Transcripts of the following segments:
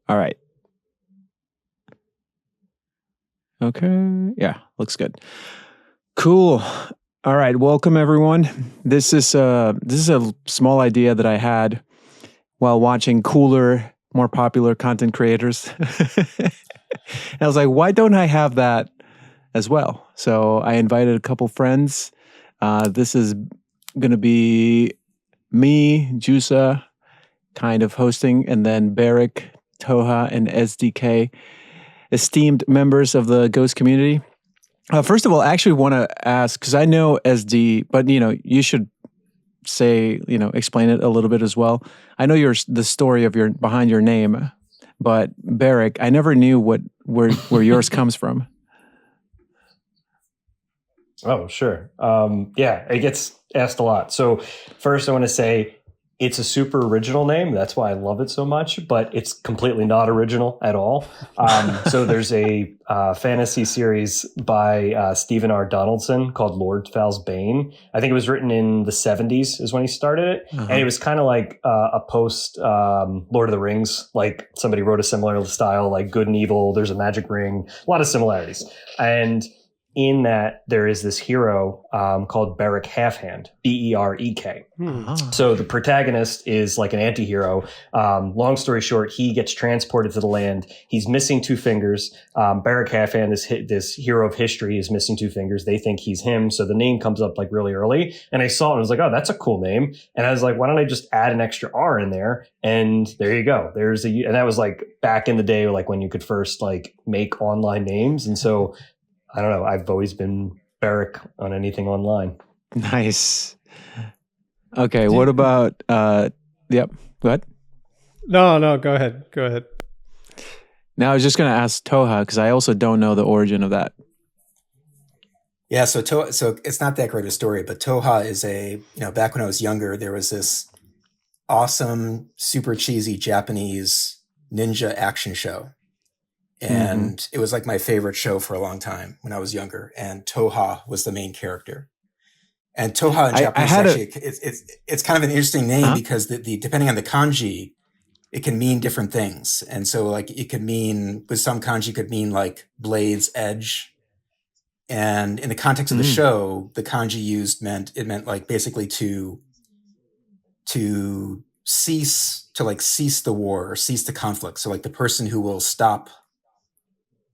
All right. Okay. Yeah, looks good. Cool. All right. Welcome, everyone. This is a small idea that I had while watching cooler, more popular content creators. And I was like, why don't I have that as well? So I invited a couple friends. This is going to be me, Jusa, kind of hosting, and then Berrek, Touha, and SDK, esteemed members of the Ghost community. First of all, I actually want to ask, because I know SD, but you should say, explain it a little bit as well. I know the story of behind your name, but Berrek, I never knew where yours comes from. Oh, sure. Yeah, it gets asked a lot. So first I want to say it's a super original name. That's why I love it so much, but it's completely not original at all. So there's a fantasy series by Stephen R. Donaldson called Lord Fal's Bane. I think it was written in the 70s is when he started it. Uh-huh. And it was kind of like a post Lord of the Rings, like somebody wrote a similar style, like good and evil. There's a magic ring, a lot of similarities. And in that, there is this hero called Berrek Halfhand, Berek. So the protagonist is like an anti-hero. Long story short, he gets transported to the land. He's missing two fingers. Berrek Halfhand, this hero of history, is missing two fingers. They think he's him. So the name comes up like really early. And I saw it and I was like, oh, that's a cool name. And I was like, why don't I just add an extra R in there? And there you go. And that was like back in the day, like when you could first like make online names. And so I don't know. I've always been Berrek on anything online. Nice. Okay. What about, yep. Go ahead. No, go ahead. Now I was just going to ask Touha, because I also don't know the origin of that. Yeah. So it's not that great a story, but Touha is back when I was younger, there was this awesome, super cheesy Japanese ninja action show. And it was like my favorite show for a long time when I was younger. And Touha was the main character. And Touha in Japanese it's kind of an interesting name because the depending on the kanji, it can mean different things. And so like it could mean, with some kanji, could mean like blade's edge. And in the context of the show, the kanji used meant like basically to cease the war or cease the conflict. So like the person who will stop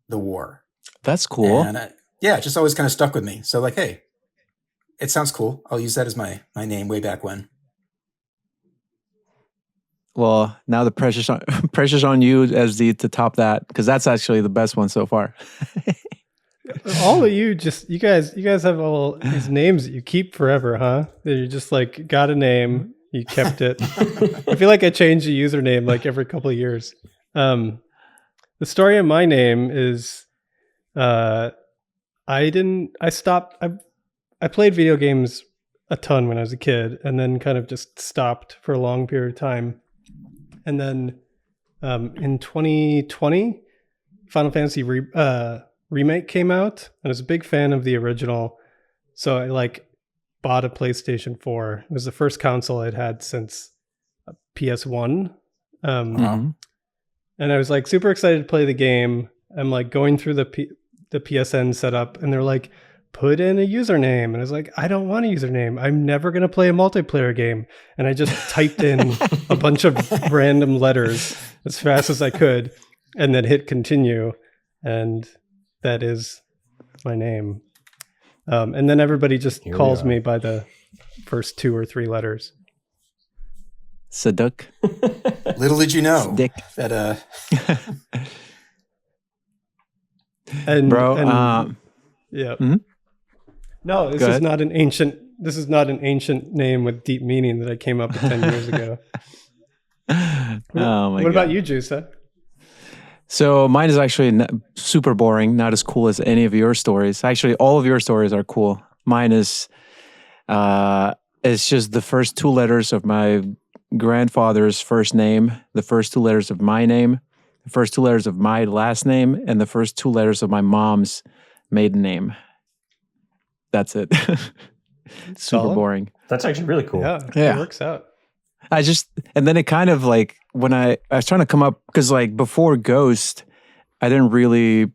the war. That's cool. And it just always kind of stuck with me. So like, hey, it sounds cool. I'll use that as my name way back when. Well, now the pressure's on you as to top that, because that's actually the best one so far. All of you guys have all these names that you keep forever, huh? That you just like got a name, you kept it. I feel like I change the username like every couple of years. The story of my name is, I played video games a ton when I was a kid, and then kind of just stopped for a long period of time. And then in 2020, Final Fantasy Remake came out, and I was a big fan of the original. So I like bought a PlayStation 4. It was the first console I'd had since PS1. And I was like super excited to play the game. I'm like going through the PSN setup, and they're like, put in a username. And I was like, I don't want a username. I'm never going to play a multiplayer game. And I just typed in a bunch of random letters as fast as I could and then hit continue. And that is my name. And then everybody just calls me by the first 2 or 3 letters. Saduk. Little did you know Stick. that yeah. Mm-hmm. No, this is not an ancient name with deep meaning that I came up with 10 years ago. What about you, Jusa? So mine is actually super boring, not as cool as any of your stories. Actually, all of your stories are cool. Mine is it's just the first 2 letters of my grandfather's first name, the first 2 letters of my name, the first 2 letters of my last name, and the first 2 letters of my mom's maiden name. That's it. Super boring. That's actually really cool. Yeah. It works out. And then it kind of like when I was trying to come up, because like before Ghost, I didn't really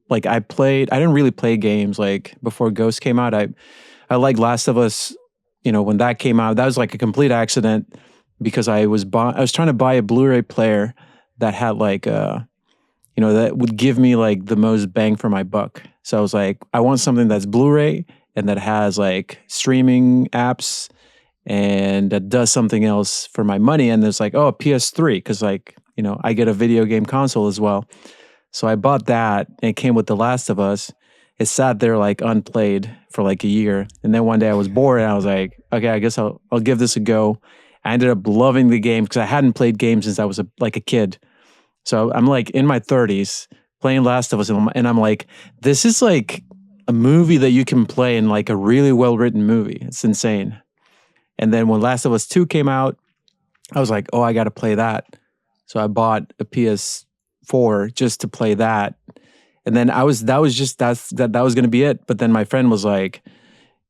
like I didn't really play games like before Ghost came out. I like Last of Us, when that came out, that was like a complete accident because I was trying to buy a Blu-ray player that had like that would give me like the most bang for my buck. So I was like, I want something that's Blu-ray and that has like streaming apps and that does something else for my money. And there's like, oh, PS3, because like, I get a video game console as well. So I bought that and it came with The Last of Us. It sat there like unplayed for like a year. And then one day I was bored and I was like, okay, I guess I'll give this a go. I ended up loving the game because I hadn't played games since I was like a kid. So I'm like in my 30s playing Last of Us and I'm like, this is like a movie that you can play in like a really well-written movie. It's insane. And then when Last of Us 2 came out, I was like, oh, I got to play that. So I bought a PS4 just to play that. And then that was going to be it. But then my friend was like,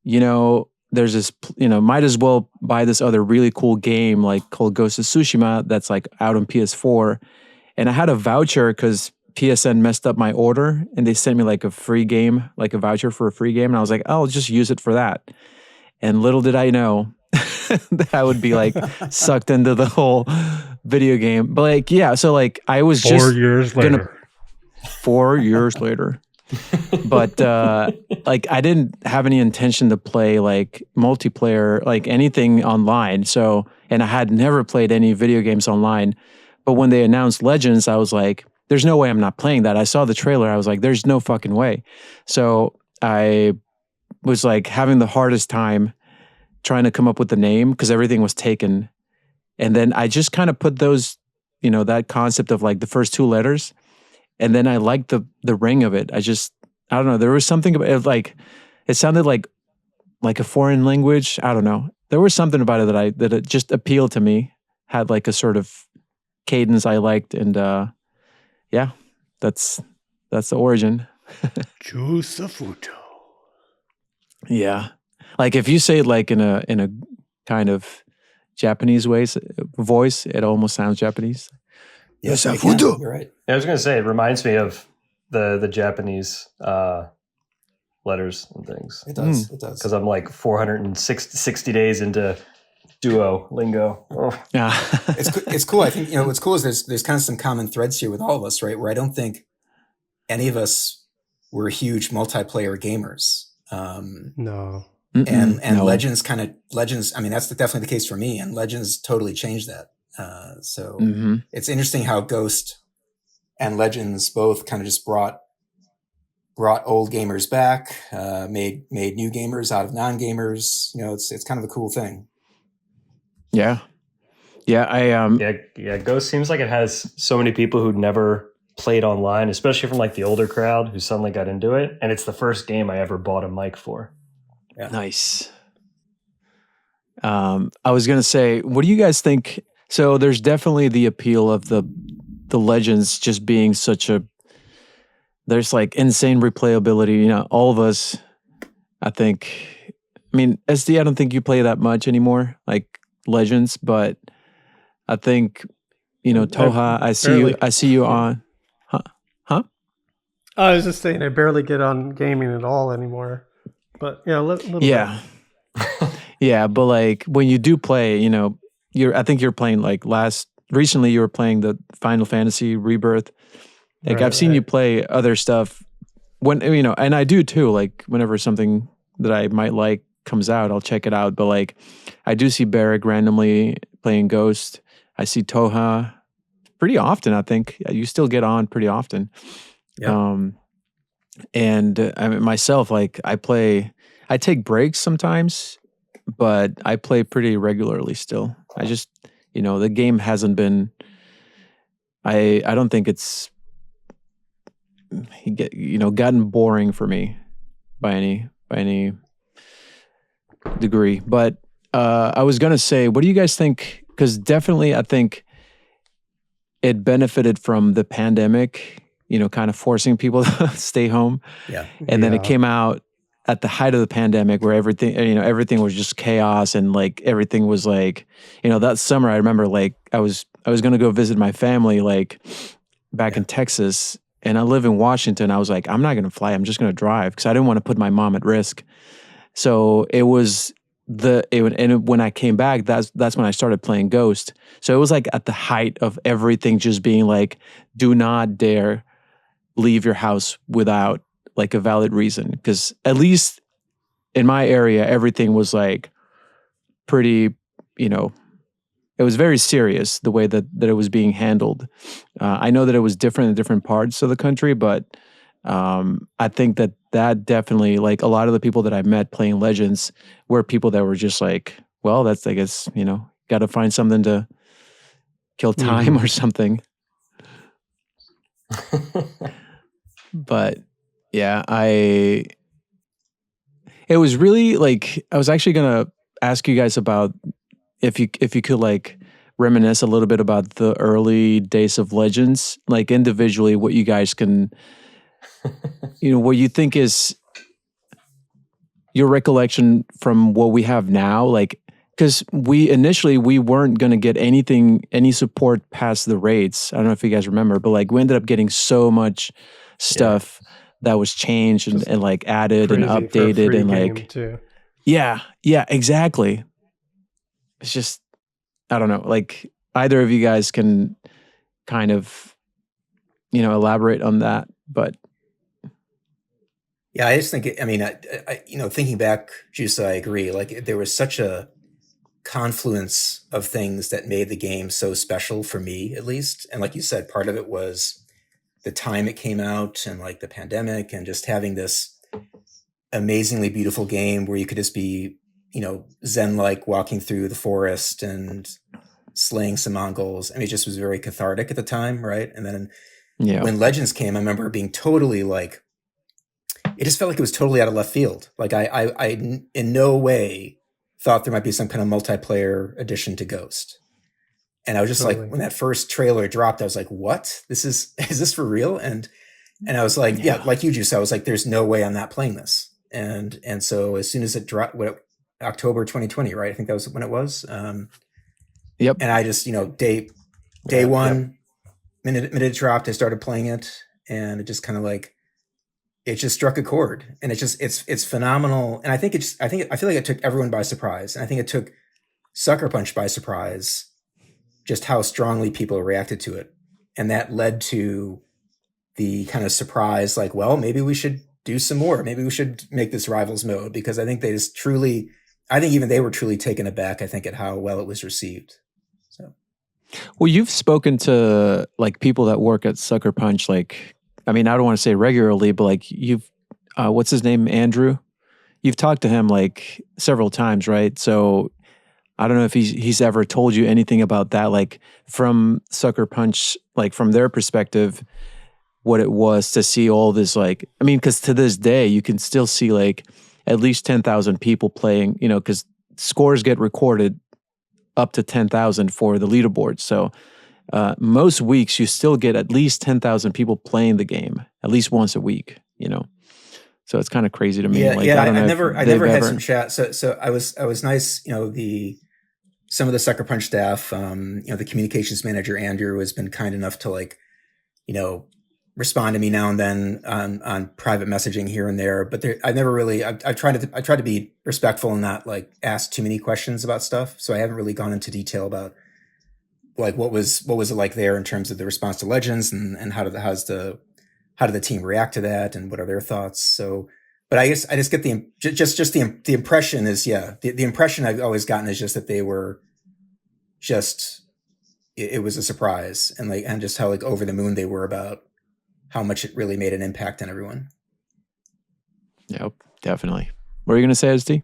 there's this, might as well buy this other really cool game like called Ghost of Tsushima that's like out on PS4. And I had a voucher because PSN messed up my order and they sent me like a free game, like a voucher for a free game. And I was like, oh, I'll just use it for that. And little did I know that I would be like sucked into the whole video game. But like, yeah, so like I was 4 years later. 4 years later. But like I didn't have any intention to play like multiplayer, like anything online. So, and I had never played any video games online. But when they announced Legends, I was like, there's no way I'm not playing that. I saw the trailer. I was like, there's no fucking way. So I was like having the hardest time trying to come up with the name because everything was taken. And then I just kind of put those, that concept of like the first two letters. And then I liked the ring of it. I don't know. There was something about it, like, it sounded like a foreign language. I don't know. There was something about it that it just appealed to me, had like a sort of cadence I liked. And yeah, that's the origin. Jusafuto. Yeah. Like if you say it like in a kind of Japanese voice, it almost sounds Japanese. Yes, you're right. I was going to say, it reminds me of the Japanese letters and things. It does. It does. Because I'm like 460 days into Duolingo. Oh. Yeah. It's cool. I think, what's cool is there's kind of some common threads here with all of us, right? Where I don't think any of us were huge multiplayer gamers. No. And no. Legends, I mean, that's definitely the case for me. And Legends totally changed that. So it's interesting how Ghost and Legends both kind of just brought old gamers back, made new gamers out of non-gamers. It's kind of a cool thing. Yeah. Yeah, Ghost seems like it has so many people who'd never played online, especially from like the older crowd who suddenly got into it. And it's the first game I ever bought a mic for. Yeah. Nice. I was going to say, what do you guys think? So there's definitely the appeal of the Legends just being there's like insane replayability. All of us, I think, SD, I don't think you play that much anymore, like Legends, but I think, Touha, I see you on, huh? I was just saying, I barely get on gaming at all anymore. But yeah, a little yeah. Yeah, but like when you do play, I think you're playing like recently you were playing the Final Fantasy Rebirth. Like I've seen you play other stuff when, and I do too, like whenever something that I might like comes out, I'll check it out. But like I do see Berrek randomly playing Ghost. I see Touha pretty often, I think. You still get on pretty often. Yeah. And myself, like I take breaks sometimes, but I play pretty regularly still. I just, the game hasn't been, I don't think it's, gotten boring for me by any degree. But I was going to say, what do you guys think? Because definitely I think it benefited from the pandemic, kind of forcing people to stay home. Yeah. And then it came out at the height of the pandemic where everything was just chaos and like everything was like, that summer I remember like I was going to go visit my family like back in Texas, and I live in Washington. I was like, I'm not going to fly. I'm just going to drive because I didn't want to put my mom at risk. So it was when I came back, that's when I started playing Ghost. So it was like at the height of everything just being like, do not dare leave your house without like a valid reason. Because at least in my area, everything was like pretty, it was very serious the way that it was being handled. I know that it was different in different parts of the country, but I think that definitely, like a lot of the people that I met playing Legends were people that were just like, well, that's, I guess, got to find something to kill time or something. But yeah, it was really like, I was actually going to ask you guys about if you could like reminisce a little bit about the early days of Legends, like individually, what you guys can, what you think is your recollection from what we have now, like, because we weren't going to get any support past the raids. I don't know if you guys remember, but like we ended up getting so much stuff that was changed and like added and updated and like, too. yeah, exactly. It's just, I don't know, like either of you guys can kind of, elaborate on that, but. Yeah, I just think, thinking back, Juice, I agree. Like there was such a confluence of things that made the game so special for me, at least. And like you said, part of it was the time it came out and like the pandemic and just having this amazingly beautiful game where you could just be, Zen-like walking through the forest and slaying some Mongols. I mean, it just was very cathartic at the time, right? And then when Legends came, I remember being totally like, it just felt like it was totally out of left field. Like I in no way thought there might be some kind of multiplayer addition to Ghost. And I was just like, when that first trailer dropped, I was like, what? Is this for real? And I was like, like you just, I was like, there's no way I'm not playing this. And so as soon as it dropped, October 2020, right? I think that was when it was. Yep. And I just, day one, minute it dropped, I started playing it, and it just kind of like, it just struck a chord, and it's phenomenal. And I feel like it took everyone by surprise. And I think it took SuckerPunch by surprise, just how strongly people reacted to it. And that led to the kind of surprise, like, well, maybe we should do some more. Maybe we should make this rivals mode, because I think even they were truly taken aback, I think, at how well it was received. So, well, you've spoken to like people that work at SuckerPunch, like, I mean, I don't want to say regularly, but like what's his name? Andrew? You've talked to him like several times, right? So I don't know if he's ever told you anything about that, like from SuckerPunch, like from their perspective, what it was to see all this, like, I mean, because to this day, you can still see like at least 10,000 people playing, because scores get recorded up to 10,000 for the leaderboard. So most weeks you still get at least 10,000 people playing the game at least once a week, so it's kind of crazy to me. I never had some chat. So I was nice, some of the SuckerPunch staff, the communications manager, Andrew, has been kind enough to like, respond to me now and then on private messaging here and there, but I tried to be respectful and not like ask too many questions about stuff. So I haven't really gone into detail about like what was it like there in terms of the response to Legends, and how did the team react to that, and what are their thoughts? So, but I guess I just get the impression is, the impression I've always gotten is just that they were it was a surprise, and just how like over the moon they were about how much it really made an impact on everyone. Yep, definitely. What are you going to say, SD?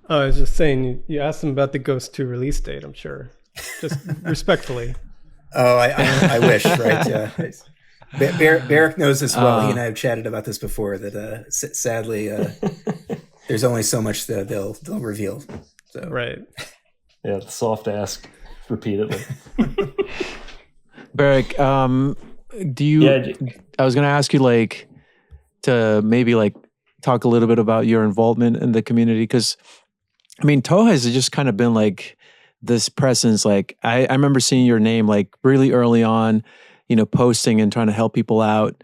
Oh, I was just saying, you asked them about the Ghost 2 release date, I'm sure. Just respectfully. Oh, I wish, right? Yeah. Berrek knows this well. He and I have chatted about this before, that sadly, there's only so much that they'll reveal. So. Right. Yeah, the soft ask repeatedly. Berrek, do you? Yeah. I was going to ask you, like, to maybe like talk a little bit about your involvement in the community? Because I mean, Touha has just kind of been like this presence. Like I remember seeing your name like really early on, posting and trying to help people out,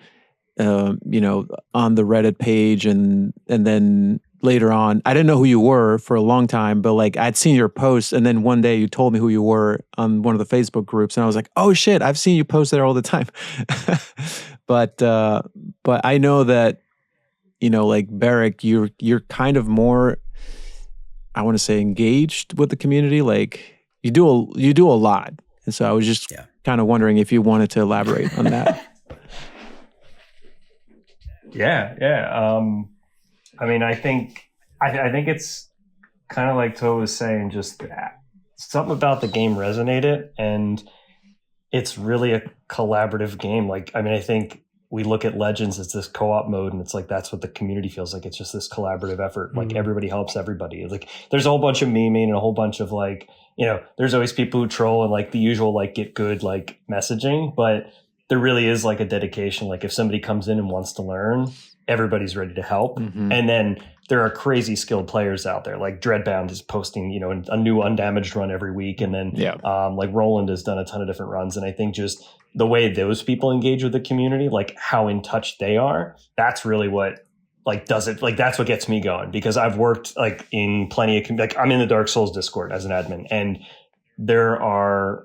on the Reddit page, and then later on, I didn't know who you were for a long time, but like I'd seen your posts, and then one day you told me who you were on one of the Facebook groups, and I was like, oh shit, I've seen you post there all the time. but I know that like Berrek, you're kind of more, I want to say, engaged with the community. Like you do a lot, and so I was just kind of wondering if you wanted to elaborate on that. Yeah. I mean, I think it's kind of like Touha was saying, just something about the game resonated, and it's really a collaborative game. Like, I mean, I think we look at Legends as this co-op mode, and it's like that's what the community feels like. It's just this collaborative effort. Like everybody helps everybody. Like there's a whole bunch of memeing and a whole bunch of like, there's always people who troll and like the usual like get good like messaging, but there really is like a dedication. Like if somebody comes in and wants to learn, everybody's ready to help. And then there are crazy skilled players out there. Like Dreadbound is posting, a new undamaged run every week. And then like Roland has done a ton of different runs. And I think just the way those people engage with the community, like how in touch they are, that's really what like does it. Like that's what gets me going, because I've worked like in plenty of, like I'm in the Dark Souls Discord as an admin, and there are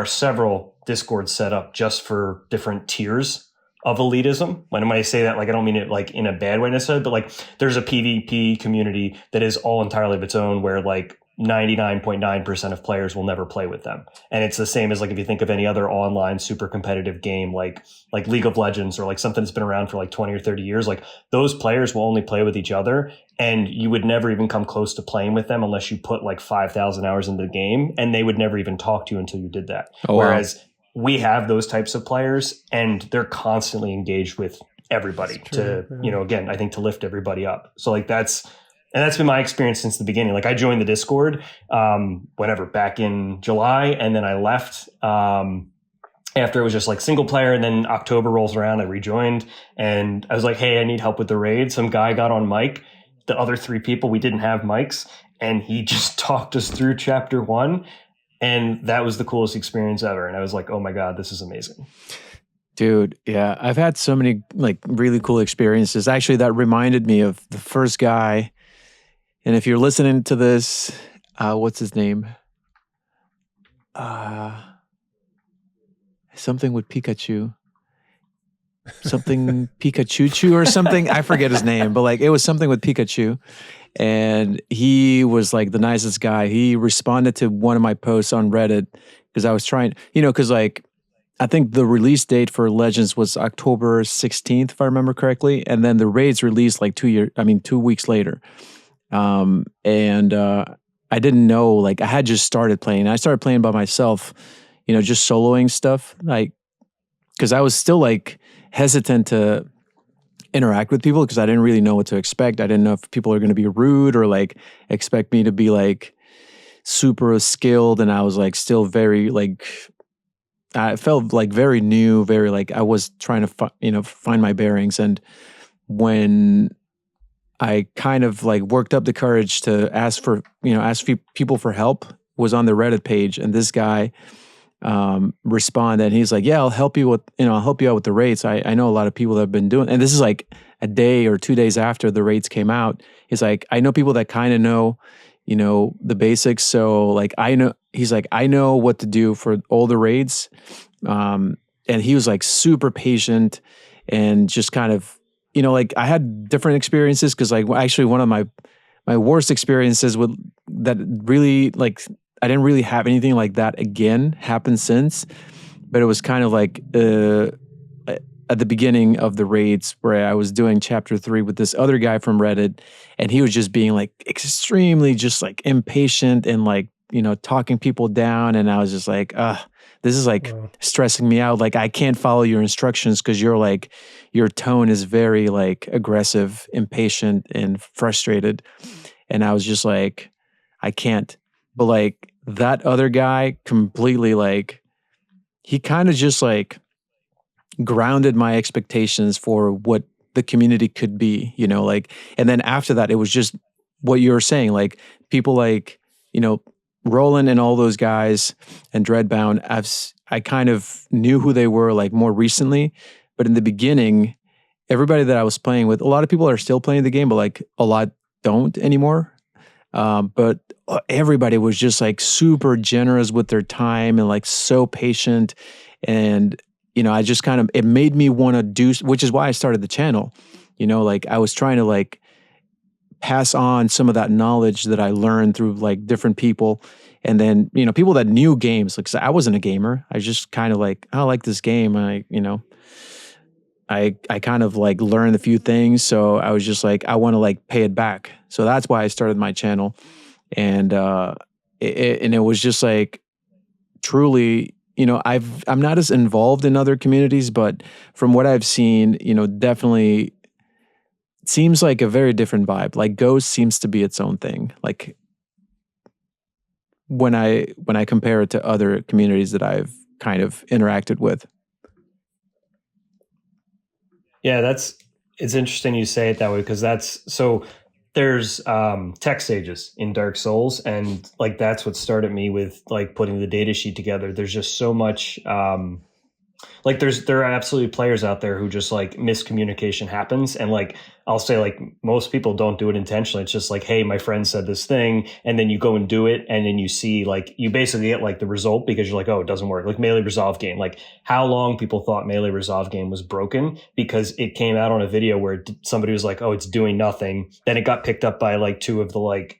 several Discords set up just for different tiers of elitism. When I say that, like, I don't mean it like in a bad way necessarily, but like there's a PvP community that is all entirely of its own, where like 99.9% of players will never play with them. And it's the same as like if you think of any other online super competitive game, like League of Legends, or like something that's been around for like 20 or 30 years, like those players will only play with each other, and you would never even come close to playing with them unless you put like 5,000 hours into the game, and they would never even talk to you until you did that. Whereas we have those types of players, and they're constantly engaged with everybody to, again, I think to lift everybody up. So like that's been my experience since the beginning. Like I joined the Discord, back in July, and then I left, after it was just like single player. And then October rolls around, I rejoined, and I was like, hey, I need help with the raid. Some guy got on mic. The other 3 people, we didn't have mics, and he just talked us through chapter 1. And that was the coolest experience ever. And I was like, oh my God, this is amazing. Dude, yeah. I've had so many like really cool experiences. Actually, that reminded me of the first guy. And if you're listening to this, what's his name? Something with Pikachu. Something Pikachu or something. I forget his name, but like it was something with Pikachu. And he was like the nicest guy. He responded to one of my posts on Reddit because I was trying, because like I think the release date for Legends was October 16th, if I remember correctly. And then the raids released like 2 weeks later. I didn't know, like I had just started playing. I started playing by myself, just soloing stuff, like, because I was still like hesitant to interact with people because I didn't really know what to expect. I didn't know if people are going to be rude or like expect me to be like super skilled. And I was like still very like, I felt like very new, very like I was trying to find my bearings. And when I kind of like worked up the courage to ask people for help, was on the Reddit page, and this guy responded, and he's like, yeah, I'll help you out with the rates. I know a lot of people that have been doing, and this is like a day or 2 days after the rates came out. He's like, I know people that kind of know, the basics. So like, he's like, I know what to do for all the raids. And he was like super patient and just kind of, like I had different experiences. Cause like actually one of my worst experiences with that really like, I didn't really have anything like that again happen since, but it was kind of like at the beginning of the raids where I was doing chapter 3 with this other guy from Reddit, and he was just being like extremely just like impatient and like, talking people down. And I was just like, this is like stressing me out. Like I can't follow your instructions because you're like, your tone is very like aggressive, impatient, and frustrated. And I was just like, I can't. But like that other guy completely like, he kind of just like grounded my expectations for what the community could be, like, and then after that, it was just what you were saying, like people like, Roland and all those guys and Dreadbound, I kind of knew who they were like more recently, but in the beginning, everybody that I was playing with, a lot of people are still playing the game, but like a lot don't anymore. But everybody was just like super generous with their time and like so patient. And, I just kind of, it made me want to do, which is why I started the channel. Like I was trying to like pass on some of that knowledge that I learned through like different people. And then, people that knew games, like, 'cause I wasn't a gamer. I just kind of like, I like this game. I kind of like learned a few things. So I was just like, I want to like pay it back. So that's why I started my channel. And, it was just like, truly, I'm not as involved in other communities, but from what I've seen, definitely seems like a very different vibe. Like Ghost seems to be its own thing. Like when I compare it to other communities that I've kind of interacted with. Yeah, it's interesting you say it that way, because there's tech stages in Dark Souls, and like that's what started me with like putting the data sheet together. There's just so much like there are absolutely players out there who just like miscommunication happens, and like I'll say like most people don't do it intentionally. It's just like, hey, my friend said this thing, and then you go and do it, and then you see like you basically get like the result because you're like, oh, it doesn't work. Like Melee Resolve Game, like how long people thought Melee Resolve Game was broken because it came out on a video where somebody was like, oh, it's doing nothing. Then it got picked up by like two of the like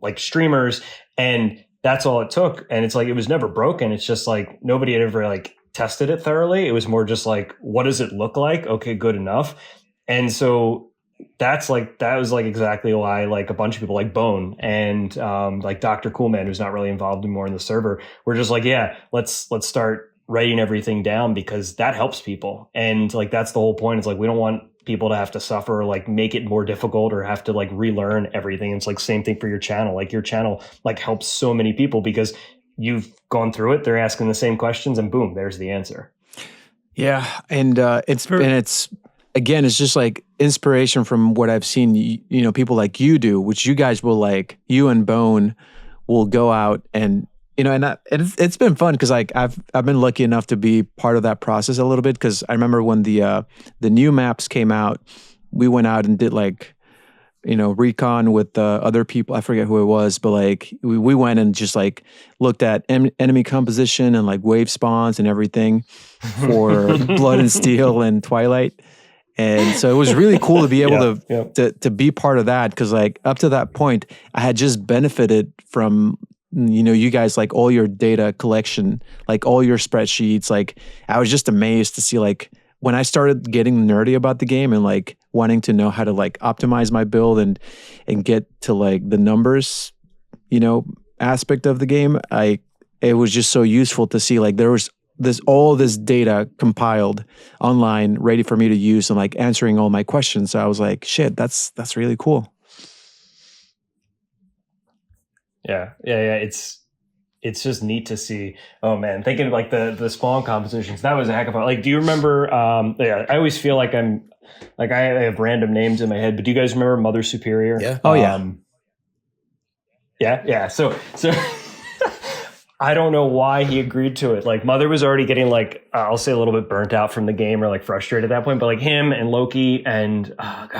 like streamers, and that's all it took. And it's like it was never broken. It's just like nobody had ever like tested it thoroughly. It was more just like, what does it look like? Okay, good enough. And so that was like exactly why like a bunch of people like Bone and like Dr. Coolman, who's not really involved anymore in the server, we're just like, yeah, let's start writing everything down, because that helps people. And like that's the whole point. It's like we don't want people to have to suffer, like make it more difficult or have to like relearn everything. It's like same thing for your channel. Like your channel like helps so many people because you've gone through it. They're asking the same questions, and boom, there's the answer. Yeah, and it's again, it's just like inspiration from what I've seen. People like you do, which you guys will like. You and Bone will go out and it's been fun because like I've been lucky enough to be part of that process a little bit, because I remember when the new maps came out, we went out and did like recon with other people. I forget who it was, but like we went and just like looked at enemy composition and like wave spawns and everything for Blood and Steel and Twilight. And so it was really cool to be able to be part of that, because like up to that point, I had just benefited from you guys, like all your data collection, like all your spreadsheets. Like I was just amazed to see like when I started getting nerdy about the game and like wanting to know how to like optimize my build and get to like the numbers, aspect of the game, it was just so useful to see like there was all this data compiled online ready for me to use and like answering all my questions. So I was like, shit, that's really cool. Yeah. It's just neat to see. Oh man, thinking of like the spawn compositions, that was a heck of a, like, do you remember, I always feel like I have random names in my head, but do you guys remember Mother Superior? Yeah. Oh yeah. Yeah. So I don't know why he agreed to it. Like Mother was already getting like, I'll say a little bit burnt out from the game or like frustrated at that point, but like him and Loki and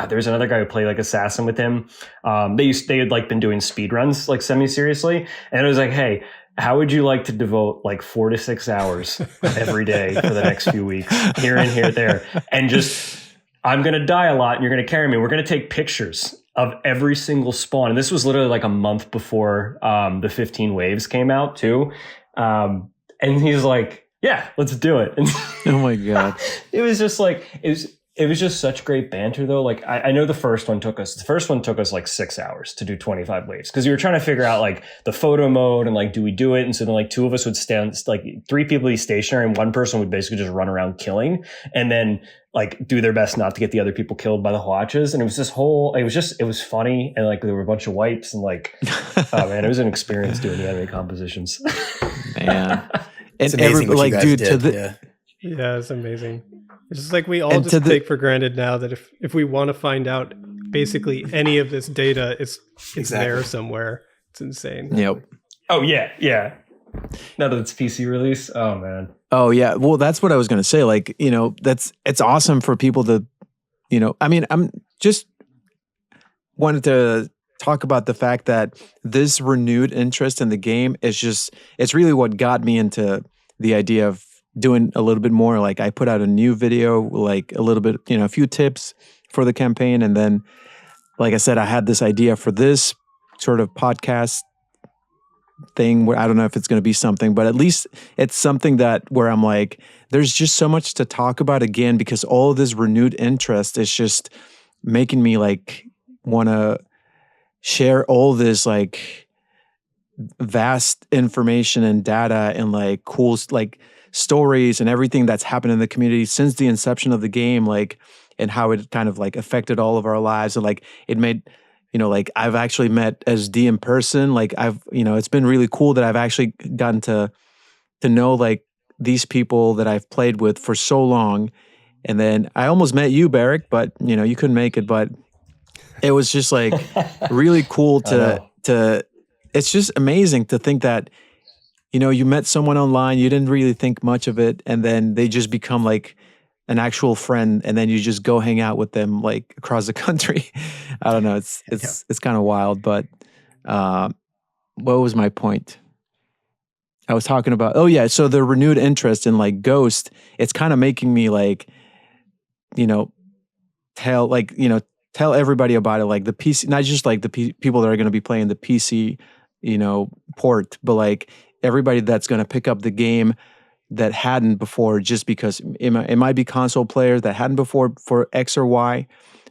there was another guy who played like Assassin with him. They had like been doing speed runs like semi-seriously. And it was like, hey, how would you like to devote like 4 to 6 hours every day for the next few weeks, here and here, there, and just, I'm going to die a lot and you're going to carry me. We're going to take pictures of every single spawn. And this was literally like a month before the 15 waves came out too. And he's like, yeah, let's do it. And oh my God. It was just like, it was just such great banter though. Like I know the first one took us like 6 hours to do 25 waves, because we were trying to figure out like the photo mode and like, do we do it? And so then like two of us would stand, like 3 people would be stationary and one person would basically just run around killing, and then like do their best not to get the other people killed by the Hwatches. And it was it was funny. And like there were a bunch of wipes and like, oh man, it was an experience doing the enemy compositions. Man. It's amazing what you guys did. Yeah, it's amazing. It's just like we all And just take for granted now that if we want to find out basically any of this data, it's there somewhere. It's insane. Yep. Oh yeah. Now that it's PC release, oh man. Oh yeah. Well, that's what I was going to say. Like, it's awesome for people to, I'm just wanted to talk about the fact that this renewed interest in the game it's really what got me into the idea of doing a little bit more. Like I put out a new video, like a little bit, a few tips for the campaign. And then, like I said, I had this idea for this sort of podcast thing where I don't know if it's going to be something, but at least it's something where I'm like, there's just so much to talk about again, because all of this renewed interest is just making me like want to share all this like vast information and data and like cool like stories and everything that's happened in the community since the inception of the game, like, and how it kind of like affected all of our lives. And like it made, like I've actually met SD in person. Like it's been really cool that I've actually gotten to know like these people that I've played with for so long. And then I almost met you, Berrek, but you couldn't make it. But it was just like really cool to it's just amazing to think that, you met someone online, you didn't really think much of it, and then they just become like an actual friend, and then you just go hang out with them like across the country. I don't know. It's kind of wild, but what was my point? I was talking about, so the renewed interest in like Ghost, it's kind of making me like, tell everybody about it, like the PC, not just like the people that are going to be playing the PC, port, but like everybody that's going to pick up the game that hadn't before, just because it might be console players that hadn't before for X or Y,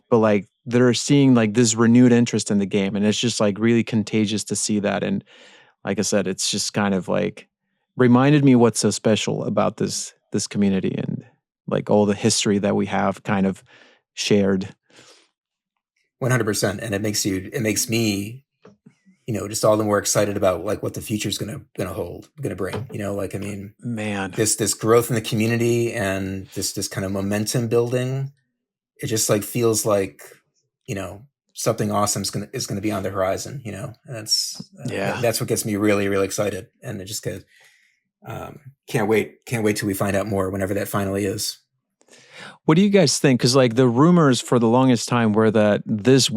but like they're seeing like this renewed interest in the game, and it's just like really contagious to see that. And like I said, it's just kind of like reminded me what's so special about this community and like all the history that we have kind of shared. 100%. And it makes me, just all the more excited about like what the future is going to bring, man, this growth in the community and this kind of momentum building, it just like feels like, something awesome is going to be on the horizon, and that's what gets me really, really excited. And it just can't wait till we find out more whenever that finally is. What do you guys think? Because like the rumors for the longest time were that this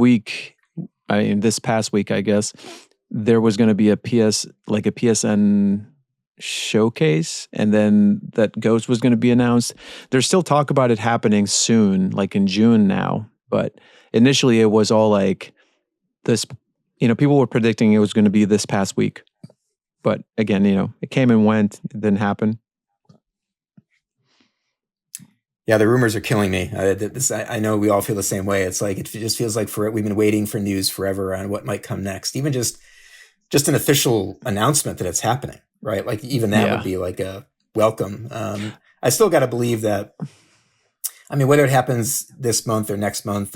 past week, I guess, there was going to be a PSN showcase, and then that Ghost was going to be announced. There's still talk about it happening soon, like in June now. But initially it was all like this, people were predicting it was going to be this past week. But again, it came and went. It didn't happen. Yeah, the rumors are killing me. I know we all feel the same way. It's like it just feels like we've been waiting for news forever on what might come next. Even just an official announcement that it's happening, right? Like even that would be like a welcome. I still got to believe that. I mean, whether it happens this month or next month,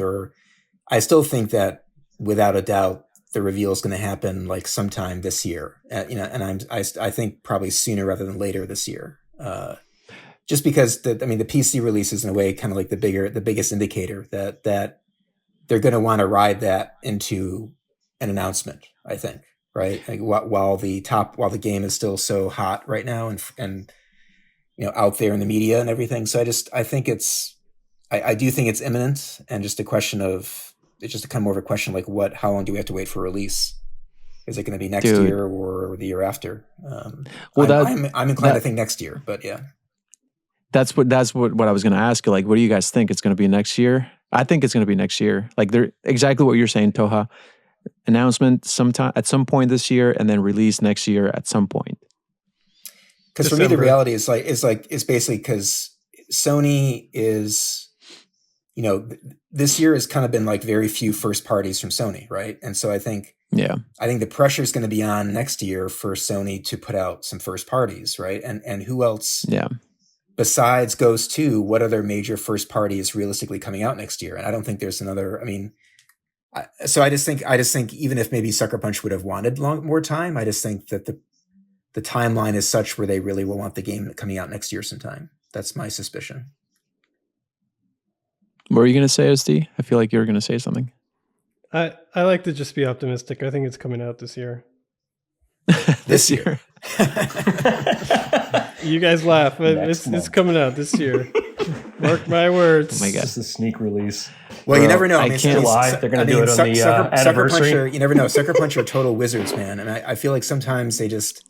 I still think that without a doubt the reveal is going to happen like sometime this year. And I think probably sooner rather than later this year. Just because the PC release is in a way kind of like the biggest indicator that they're going to want to ride that into an announcement, I think, right? Like while the game is still so hot right now and out there in the media and everything. So I think I do think it's imminent, and just it's just kind of more of a question like how long do we have to wait for release? Is it going to be next year or the year after? I'm inclined to think next year, but yeah. That's what I was going to ask you. Like, what do you guys think? It's going to be next year? I think it's going to be next year. Like, they're exactly what you're saying, Touha. Announcement at some point this year, and then release next year at some point. Because for me, the reality is it's basically because Sony is, this year has kind of been like very few first parties from Sony, right? And so I think the pressure is going to be on next year for Sony to put out some first parties, right? And who else? Yeah. Besides Ghost 2, what other major first party is realistically coming out next year? And I don't think there's another. I mean, so I just think even if maybe SuckerPunch would have wanted more time, I just think that the timeline is such where they really will want the game coming out next year sometime. That's my suspicion. What were you going to say, SD? I feel like you were going to say something. I like to just be optimistic. I think it's coming out this year. This year. You guys laugh, but it's coming out this year. Mark my words. Oh my God. It's a sneak release. Well, you never know. I can't lie. They're going to do it on the anniversary. SuckerPunch, you never know. SuckerPunch are total wizards, man. And I feel like sometimes they just,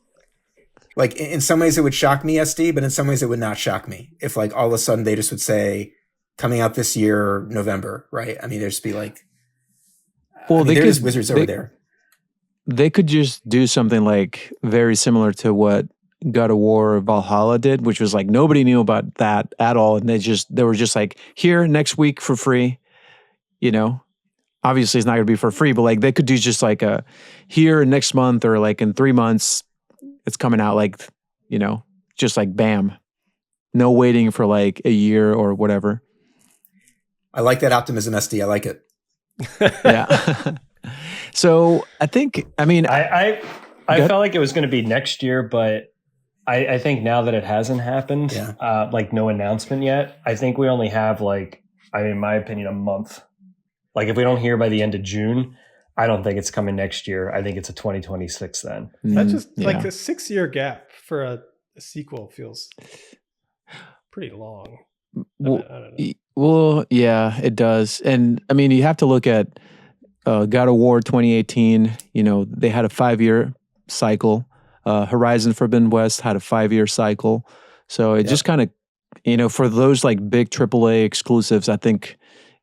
like, in some ways it would shock me, SD, but in some ways it would not shock me. If, like, all of a sudden they just would say, coming out this year, November, right? I mean, there'd just be like, well, they're just wizards over there. They could just do something like very similar to what God of War Valhalla did, which was like nobody knew about that at all, and they were just like, here next week for free. You know, obviously it's not going to be for free, but like they could do just like a here next month or like in 3 months, it's coming out, like, you know, just like bam, no waiting for like a year or whatever. I like that optimism, SD. I like it. Yeah. So I felt like it was going to be next year, but I think now that it hasn't happened, like no announcement yet, I think we only have like, in my opinion, a month. Like if we don't hear by the end of June, I don't think it's coming next year. I think it's a 2026 then. That's just like a 6-year gap for a sequel feels pretty long. Well, I don't know. Well, yeah, it does. And I mean, you have to look at God of War 2018. You know, they had a 5-year cycle. Horizon Forbidden West had a 5-year cycle. So it just kind of, you know, for those like big AAA exclusives, I think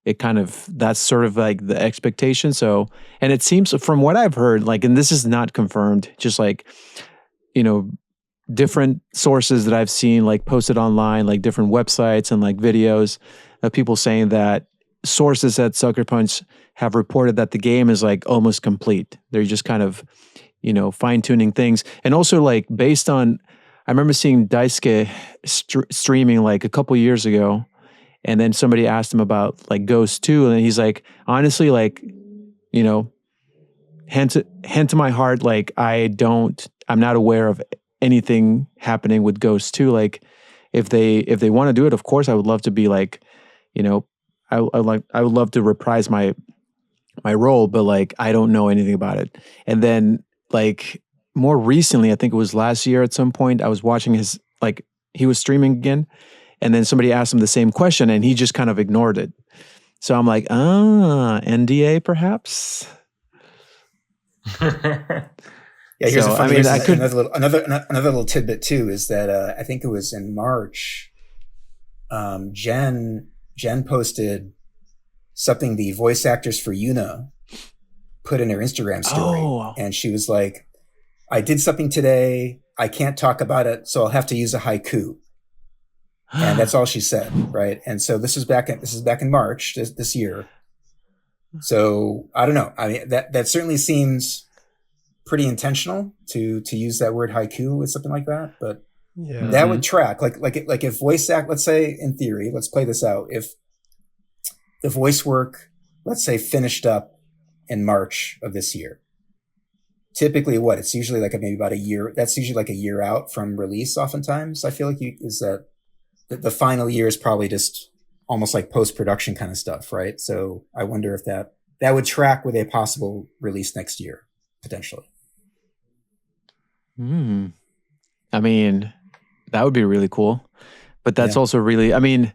it kind of, that's sort of like the expectation. So, and it seems from what I've heard, like, and this is not confirmed, just like, you know, different sources that I've seen like posted online, like different websites and like videos of people saying that sources at SuckerPunch have reported that the game is like almost complete. They're just kind of, you know, fine tuning things. And also like based on, I remember seeing Daisuke streaming like a couple years ago, and then somebody asked him about like Ghost 2, and he's like, honestly, like, you know, hand to my heart, like I'm not aware of anything happening with Ghost 2. Like if they want to do it, of course I would love to be like, you know, I would love to reprise my role, but like I don't know anything about it. And then like more recently, I think it was last year at some point, I was watching his, like, he was streaming again, and then somebody asked him the same question and he just kind of ignored it. So I'm like, NDA perhaps? Yeah, here's a funny another little tidbit too is that I think it was in March, Jen posted something the voice actors for Yuna put in their Instagram story, and she was like, I did something today, I can't talk about it, so I'll have to use a haiku. And that's all she said, right? And so this is back in March this year. So I don't know. I mean, that certainly seems pretty intentional to use that word haiku with something like that. But that would track. Like if voice act, let's say in theory, let's play this out. If the voice work, let's say, finished up in March of this year, typically it's usually like maybe about a year. That's usually like a year out from release. Oftentimes, I feel like the final year is probably just almost like post-production kind of stuff, right? So I wonder if that would track with a possible release next year, potentially. I mean, that would be really cool. But that's also really, I mean,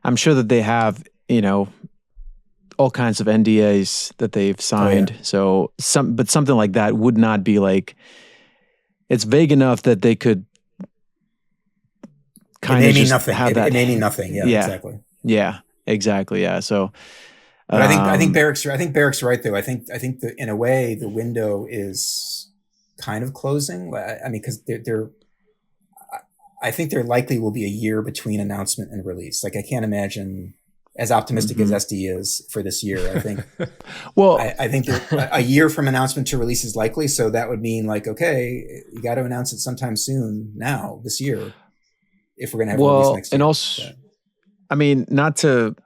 I'm sure that they have, you know, all kinds of NDAs that they've signed. So something like that would not be like, it's vague enough that they could kind of just have that. It may mean nothing. Yeah, exactly. Yeah, exactly. Yeah. So, but I think Berrek's right though. I think that in a way the window is kind of closing. I mean, because I think there likely will be a year between announcement and release. Like I can't imagine, as optimistic as SD is for this year, I think. Well, I think a year from announcement to release is likely. So that would mean like, okay, you got to announce it sometime soon now this year, if we're going to have a release next year. And also, I mean, not to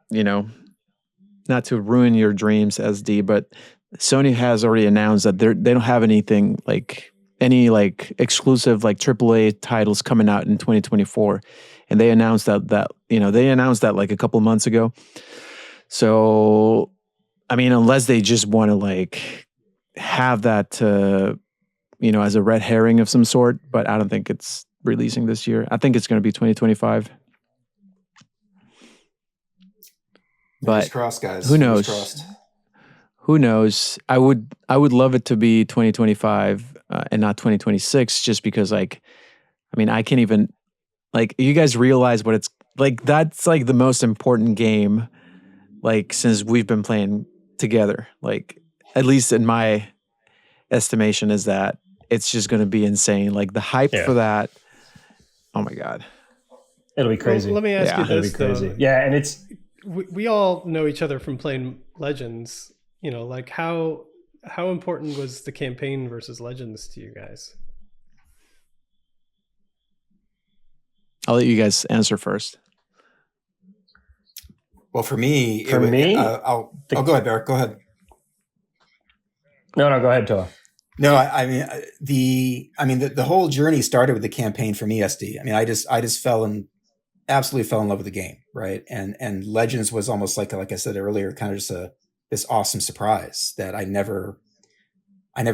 ruin your dreams, SD, but Sony has already announced that they don't have anything like any like exclusive like AAA titles coming out in 2024. And they announced that like a couple of months ago. So, I mean, unless they just want to like have that, as a red herring of some sort, but I don't think it's releasing this year. I think it's going to be 2025. Fingers But crossed, guys. who Fingers knows? crossed. Who knows? I would love it to be 2025 and not 2026, just because I can't even, you guys realize what it's like. That's like the most important game, since we've been playing together. At least in my estimation, is that it's just going to be insane. The hype for that. Oh my God. It'll be crazy. Well, let me ask you It'll this, be crazy. though. Yeah, and it's we all know each other from playing Legends. How important was the campaign versus Legends to you guys? I'll let you guys answer first. Well, for me, I'll go ahead, Berrek. Go ahead. No, go ahead, Touha. No, the whole journey started with the campaign for me, SD. I mean, I just absolutely fell in love with the game, right? And Legends was almost like I said earlier, kind of just this awesome surprise that I never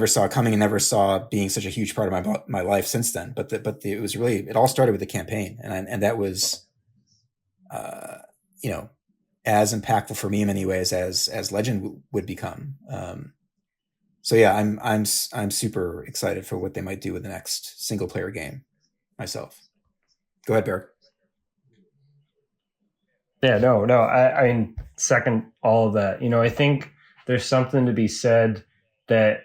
saw coming and never saw being such a huge part of my life since then. But it was really, it all started with the campaign, and that was, as impactful for me in many ways as Legend would become. So yeah, I'm super excited for what they might do with the next single player game myself. Go ahead, Berrek. Yeah, no. I mean, second all of that. I think there's something to be said that,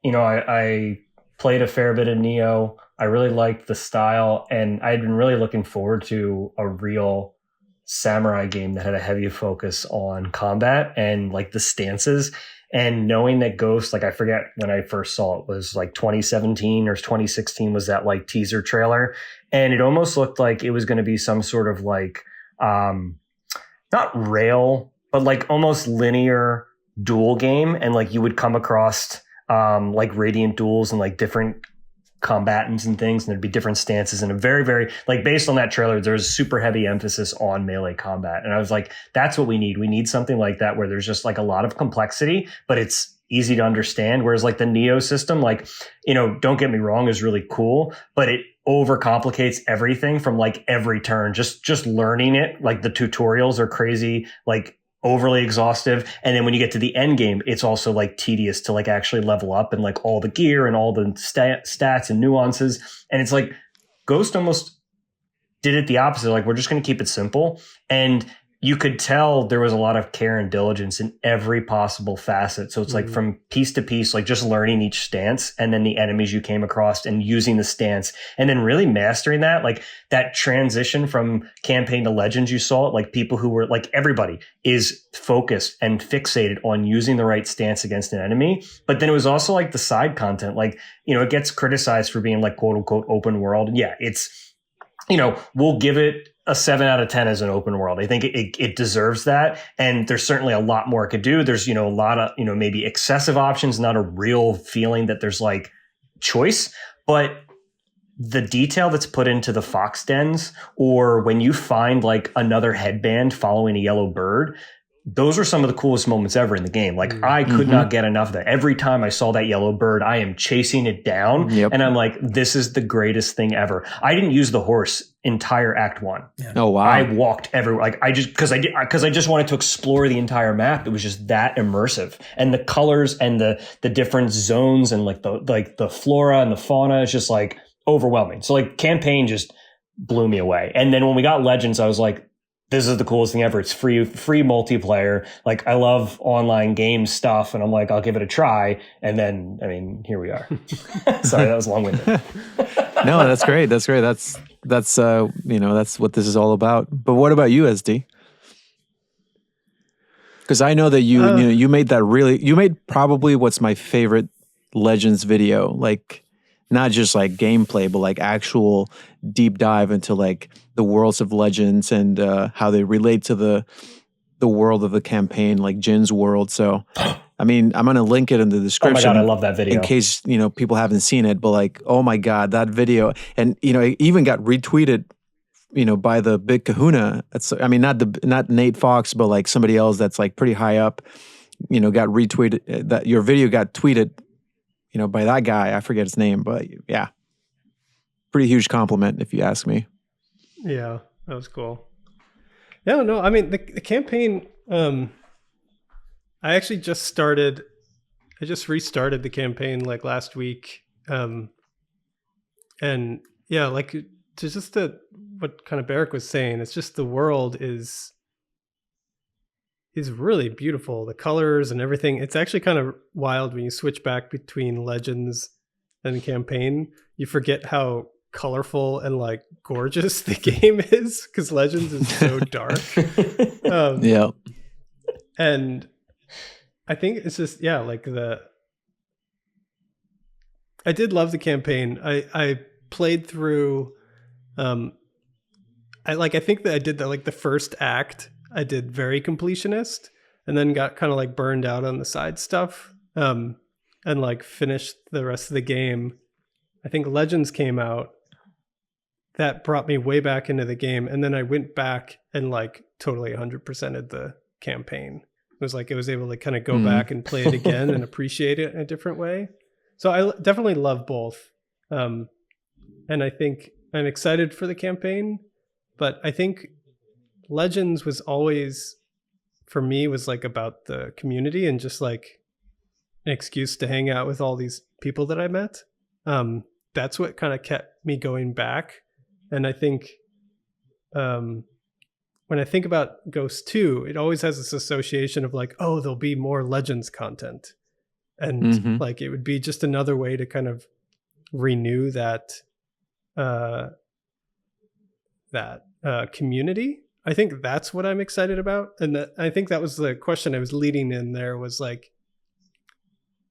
I played a fair bit of Neo. I really liked the style, and I'd been really looking forward to a real samurai game that had a heavy focus on combat and the stances. And knowing that Ghost, I forget when I first saw it, was 2017 or 2016 was that teaser trailer. And it almost looked like it was going to be some sort of not rail, but almost linear duel game. And you would come across radiant duels and different combatants and things, and there'd be different stances, and a very, very based on that trailer, there's a super heavy emphasis on melee combat. And I was like, that's what we need. We need something like that where there's just a lot of complexity, but it's easy to understand. Whereas the Neo system, don't get me wrong, is really cool, but it overcomplicates everything from every turn. Just learning it, the tutorials are crazy, overly exhaustive. And then when you get to the end game, it's also tedious to actually level up and all the gear and all the stats and nuances. And it's Ghost almost did it the opposite. We're just going to keep it simple. And you could tell there was a lot of care and diligence in every possible facet. So it's from piece to piece, just learning each stance and then the enemies you came across and using the stance and then really mastering that, that transition from campaign to Legends. You saw it, people who were everybody is focused and fixated on using the right stance against an enemy. But then it was also the side content, it gets criticized for being quote unquote open world. And yeah, it's, we'll give it a 7 out of 10 as an open world. I think it deserves that. And there's certainly a lot more it could do. There's, a lot of, maybe excessive options, not a real feeling that there's choice, but the detail that's put into the fox dens, or when you find another headband following a yellow bird, those were some of the coolest moments ever in the game. I could not get enough of that. Every time I saw that yellow bird, I am chasing it down. Yep. And I'm this is the greatest thing ever. I didn't use the horse entire Act 1. Yeah. Oh, wow. I walked everywhere. Because I just wanted to explore the entire map. It was just that immersive. And the colors and the different zones and the flora and the fauna is just overwhelming. So campaign just blew me away. And then when we got Legends, I was this is the coolest thing ever. It's free multiplayer. I love online game stuff, and I'm I'll give it a try. And then, here we are. Sorry, that was long-winded. No, that's great. That's great. That's that's what this is all about. But what about you, SD? Because I know that you made you made probably what's my favorite Legends video. Not just gameplay, but actual deep dive into the worlds of Legends and how they relate to the world of the campaign, Jin's world. So, I mean, I'm going to link it in the description. Oh my God, I love that video. In case, people haven't seen it, but oh my God, that video. And, it even got retweeted by the big kahuna. That's, I mean, not Nate Fox, but like somebody else that's like pretty high up, got retweeted, that your video got tweeted, by that guy. I forget his name, but yeah, pretty huge compliment if you ask me. Yeah, that was cool. Yeah, no, I mean, the campaign, I actually I just restarted the campaign like last week. And yeah, like to just what kind of Berrek was saying, it's just the world is really beautiful. The colors and everything. It's actually kind of wild when you switch back between Legends and campaign. You forget how colorful and like gorgeous the game is, because Legends is so dark. Yeah. And I think it's just, yeah, like I did love the campaign. I played through, I think that I did that, like the first act I did very completionist, and then got kind of like burned out on the side stuff, and like finished the rest of the game. I think Legends came out. That brought me way back into the game, and then I went back and like totally 100%ed the campaign. It was like I was able to kind of go back and play it again and appreciate it in a different way. So I definitely love both. And I think I'm excited for the campaign, but I think Legends was always, for me, was like about the community and just like an excuse to hang out with all these people that I met. That's what kind of kept me going back. And I think when I think about Ghost 2, it always has this association of like, oh, there'll be more Legends content. And like it would be just another way to kind of renew that community. I think that's what I'm excited about. And I think that was the question I was leading in there, was like,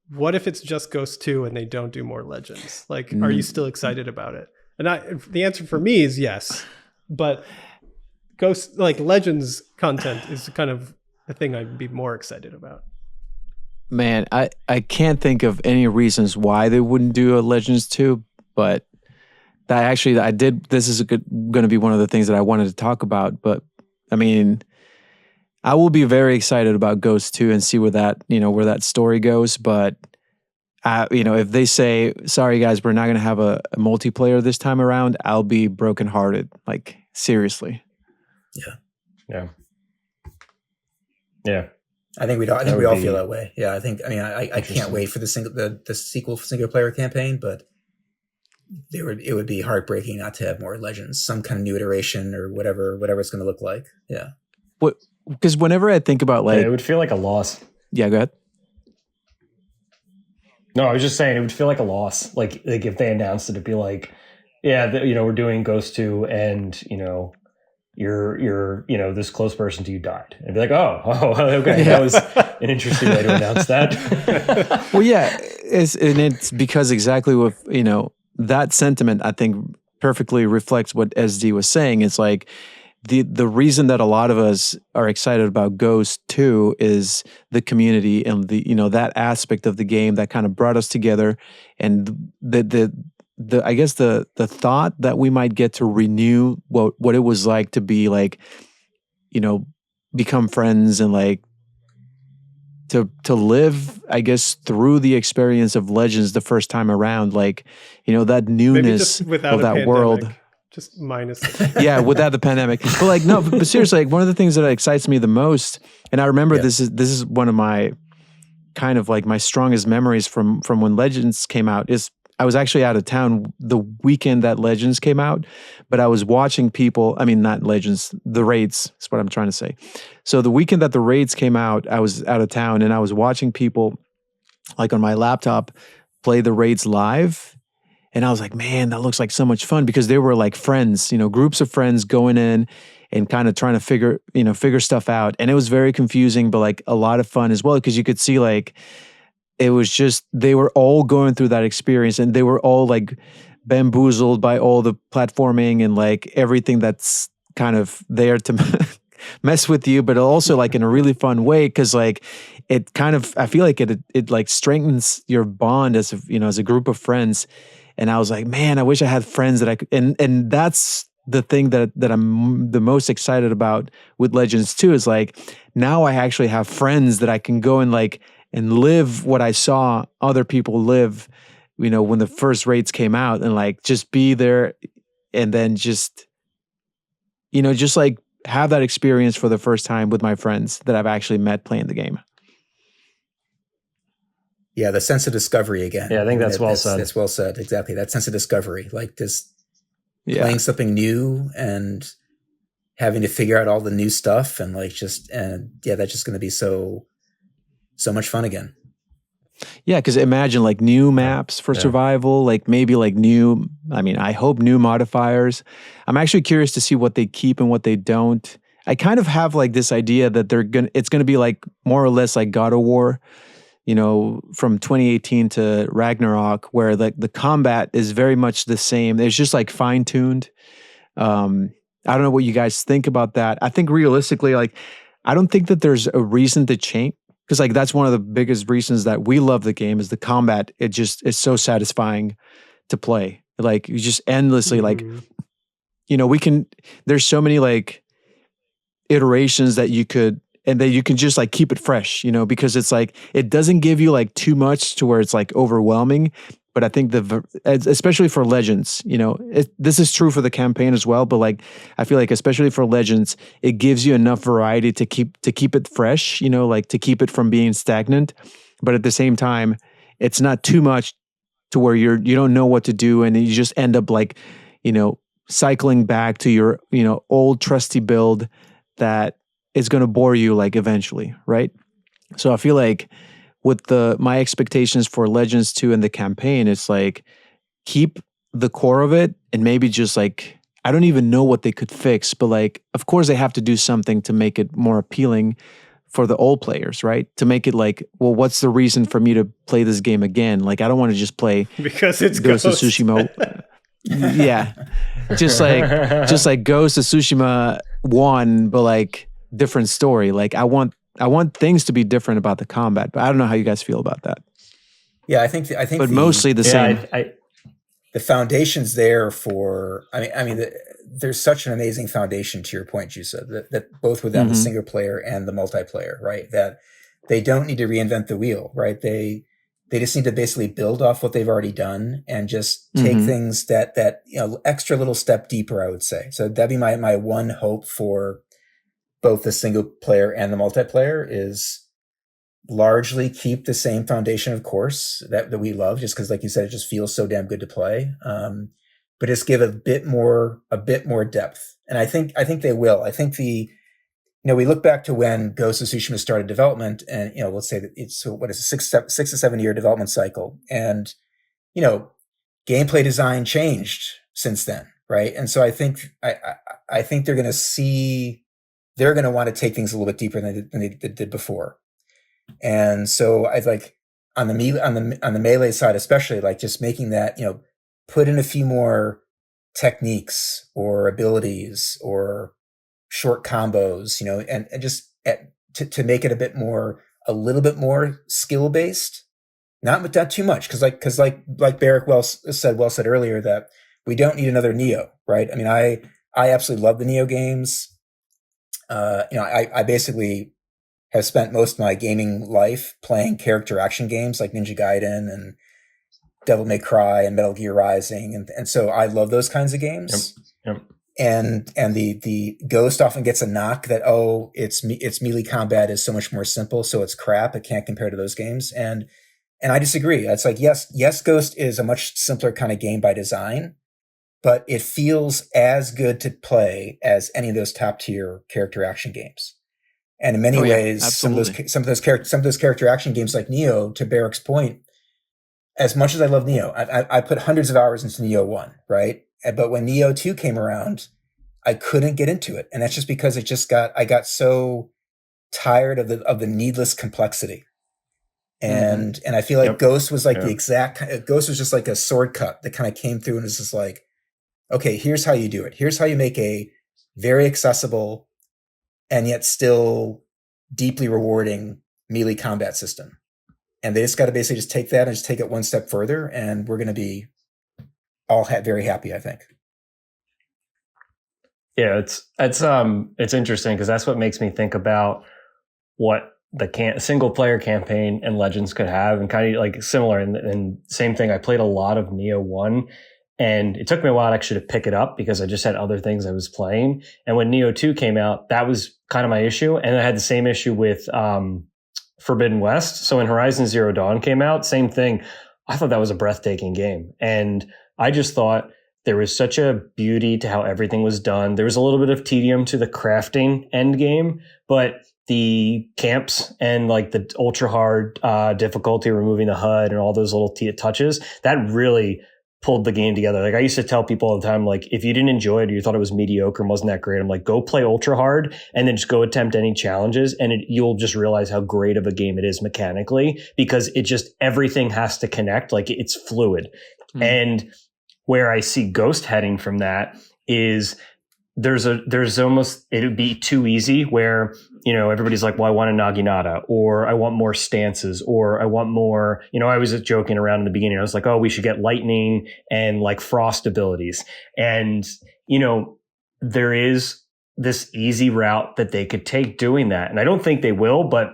what if it's just Ghost 2 and they don't do more Legends? Like, are you still excited about it? And the answer for me is yes. But Ghost, like Legends content, is kind of the thing I'd be more excited about. Man, I can't think of any reasons why they wouldn't do a Legends 2, but that actually I did. This is going to be one of the things that I wanted to talk about. But I mean, I will be very excited about Ghost 2 and see where that story goes. But if they say, sorry guys, we're not going to have a multiplayer this time around, I'll be brokenhearted. Like, seriously. Yeah. I think we all feel that way. Yeah, I can't wait for the sequel single player campaign, but it would be heartbreaking not to have more Legends, some kind of new iteration or whatever it's going to look like. Yeah. Because whenever I think about like, it would feel like a loss. Yeah, go ahead. No, I was just saying it would feel like a loss. Like if they announced it, it'd be like, yeah, we're doing Ghost 2, and you're this close person to you died. And be like, oh, okay, that was an interesting way to announce that. Well, yeah, it's because exactly with that sentiment, I think perfectly reflects what SD was saying. It's like the reason that a lot of us are excited about Ghost 2 is the community and the that aspect of the game that kind of brought us together, and the I guess the thought that we might get to renew what it was like to be like, become friends and like to live, I guess, through the experience of Legends the first time around, like, that newness of that pandemic, world. Just minus. Yeah, without the pandemic. But like, no, but seriously, like one of the things that excites me the most, and I remember this is one of my kind of like my strongest memories from when Legends came out, is I was actually out of town the weekend that Legends came out, but I was watching people, not Legends, the raids is what I'm trying to say. So the weekend that the raids came out, I was out of town and I was watching people like on my laptop play the raids live. And I was like, man, that looks like so much fun, because they were like friends, groups of friends going in and kind of trying to figure stuff out. And it was very confusing, but like a lot of fun as well, because you could see like, it was just, they were all going through that experience and they were all like bamboozled by all the platforming and like everything that's kind of there to mess with you, but also like in a really fun way. Cause like it kind of, I feel like it like strengthens your bond as a group of friends. And I was like, man, I wish I had friends that I could, and that's the thing that I'm the most excited about with Legends 2 is like now I actually have friends that I can go and like and live what I saw other people live, you know, when the first raids came out, and like just be there and then just, you know, just like have that experience for the first time with my friends that I've actually met playing the game. Yeah, the sense of discovery again. Yeah, I think that's well said. That's well said. Exactly. That sense of discovery, like this Yeah. playing something new and having to figure out all the new stuff and like just, and yeah, that's just going to be so much fun again. Yeah, because imagine like new maps for survival, like maybe like new, I mean, I hope new modifiers. I'm actually curious to see what they keep and what they don't. I kind of have like this idea that it's gonna be like more or less like God of War, you know, from 2018 to Ragnarok, where like the combat is very much the same. It's just like fine-tuned. I don't know what you guys think about that. I think realistically, like, I don't think that there's a reason to change, because like that's one of the biggest reasons that we love the game is the combat. It just is so satisfying to play. Like you just endlessly like, you know, there's so many like iterations that you could, and that you can just like keep it fresh, you know, because it's like, it doesn't give you like too much to where it's like overwhelming. But I think especially for Legends, you know, this is true for the campaign as well. But like, I feel like especially for Legends, it gives you enough variety to keep it fresh, you know, like to keep it from being stagnant. But at the same time, it's not too much to where you don't know what to do, and you just end up like, you know, cycling back to your, you know, old trusty build that is going to bore you like eventually, right? So I feel like with my expectations for Legends 2 and the campaign, it's like keep the core of it, and maybe just like, I don't even know what they could fix, but like, of course they have to do something to make it more appealing for the old players, right? To make it like, well, what's the reason for me to play this game again? Like, I don't want to just play because it's Ghost of Tsushima. Yeah. Just like Ghost of Tsushima 1, but like different story. Like I want things to be different about the combat, but I don't know how you guys feel about that. Yeah, I think but mostly the same. The foundation's there for. I mean, there's such an amazing foundation to your point, Jusa, that both within the single player and the multiplayer, right? That they don't need to reinvent the wheel, right? They just need to basically build off what they've already done and just take things that you know, extra little step deeper, I would say. So that'd be my one hope for both the single player and the multiplayer is largely keep the same foundation, of course, that we love, just because, like you said, it just feels so damn good to play. But just give a bit more depth. And I think they will. I think you know, we look back to when Ghost of Tsushima started development, and, you know, let's say that it's, what is it, 6 to 7 year development cycle. And, you know, gameplay design changed since then. Right. And so I think they're going to want to take things a little bit deeper than they did before. And so I like on the melee side, especially, like just making that, you know, put in a few more techniques or abilities or short combos, you know, and just to make it a little bit more skill based, not too much. Cause like Berrek well said earlier, that we don't need another Neo, right? I mean, I absolutely love the Neo games. You know, I basically have spent most of my gaming life playing character action games like Ninja Gaiden and Devil May Cry and Metal Gear Rising, and so I love those kinds of games. Yep. And the Ghost often gets a knock that, oh, its melee combat is so much more simple, so it's crap. It can't compare to those games, and I disagree. It's like yes, Ghost is a much simpler kind of game by design, but it feels as good to play as any of those top tier character action games. And in many ways, absolutely. some of those character action games like Neo, to Berrek's point, as much as I love Neo, I put hundreds of hours into Neo 1, right? But when Neo 2 came around, I couldn't get into it. And that's just because I got so tired of the needless complexity. And I feel like Ghost was like Ghost was just like a sword cut that kind of came through and was just like, okay, here's how you do it. Here's how you make a very accessible and yet still deeply rewarding melee combat system. And they just got to basically just take that and just take it one step further. And we're going to be all very happy, I think. Yeah, it's interesting because that's what makes me think about what the single player campaign and Legends could have, and kind of like similar. And same thing, I played a lot of Neo 1, and it took me a while actually to pick it up because I just had other things I was playing. And when Neo 2 came out, that was kind of my issue. And I had the same issue with Forbidden West. So when Horizon Zero Dawn came out, same thing. I thought that was a breathtaking game. And I just thought there was such a beauty to how everything was done. There was a little bit of tedium to the crafting end game, but the camps and like the ultra hard difficulty, removing the HUD and all those little touches, that really pulled the game together. Like I used to tell people all the time, like if you didn't enjoy it or you thought it was mediocre and wasn't that great, I'm like, go play ultra hard and then just go attempt any challenges, and you'll just realize how great of a game it is mechanically, because it just, everything has to connect. Like it's fluid. And where I see Ghost heading from that is there's almost, it would be too easy where, you know, everybody's like, well, I want a Naginata, or I want more stances, or I want more, you know, I was joking around in the beginning. I was like, oh, we should get lightning and like frost abilities. And, you know, there is this easy route that they could take doing that. And I don't think they will, but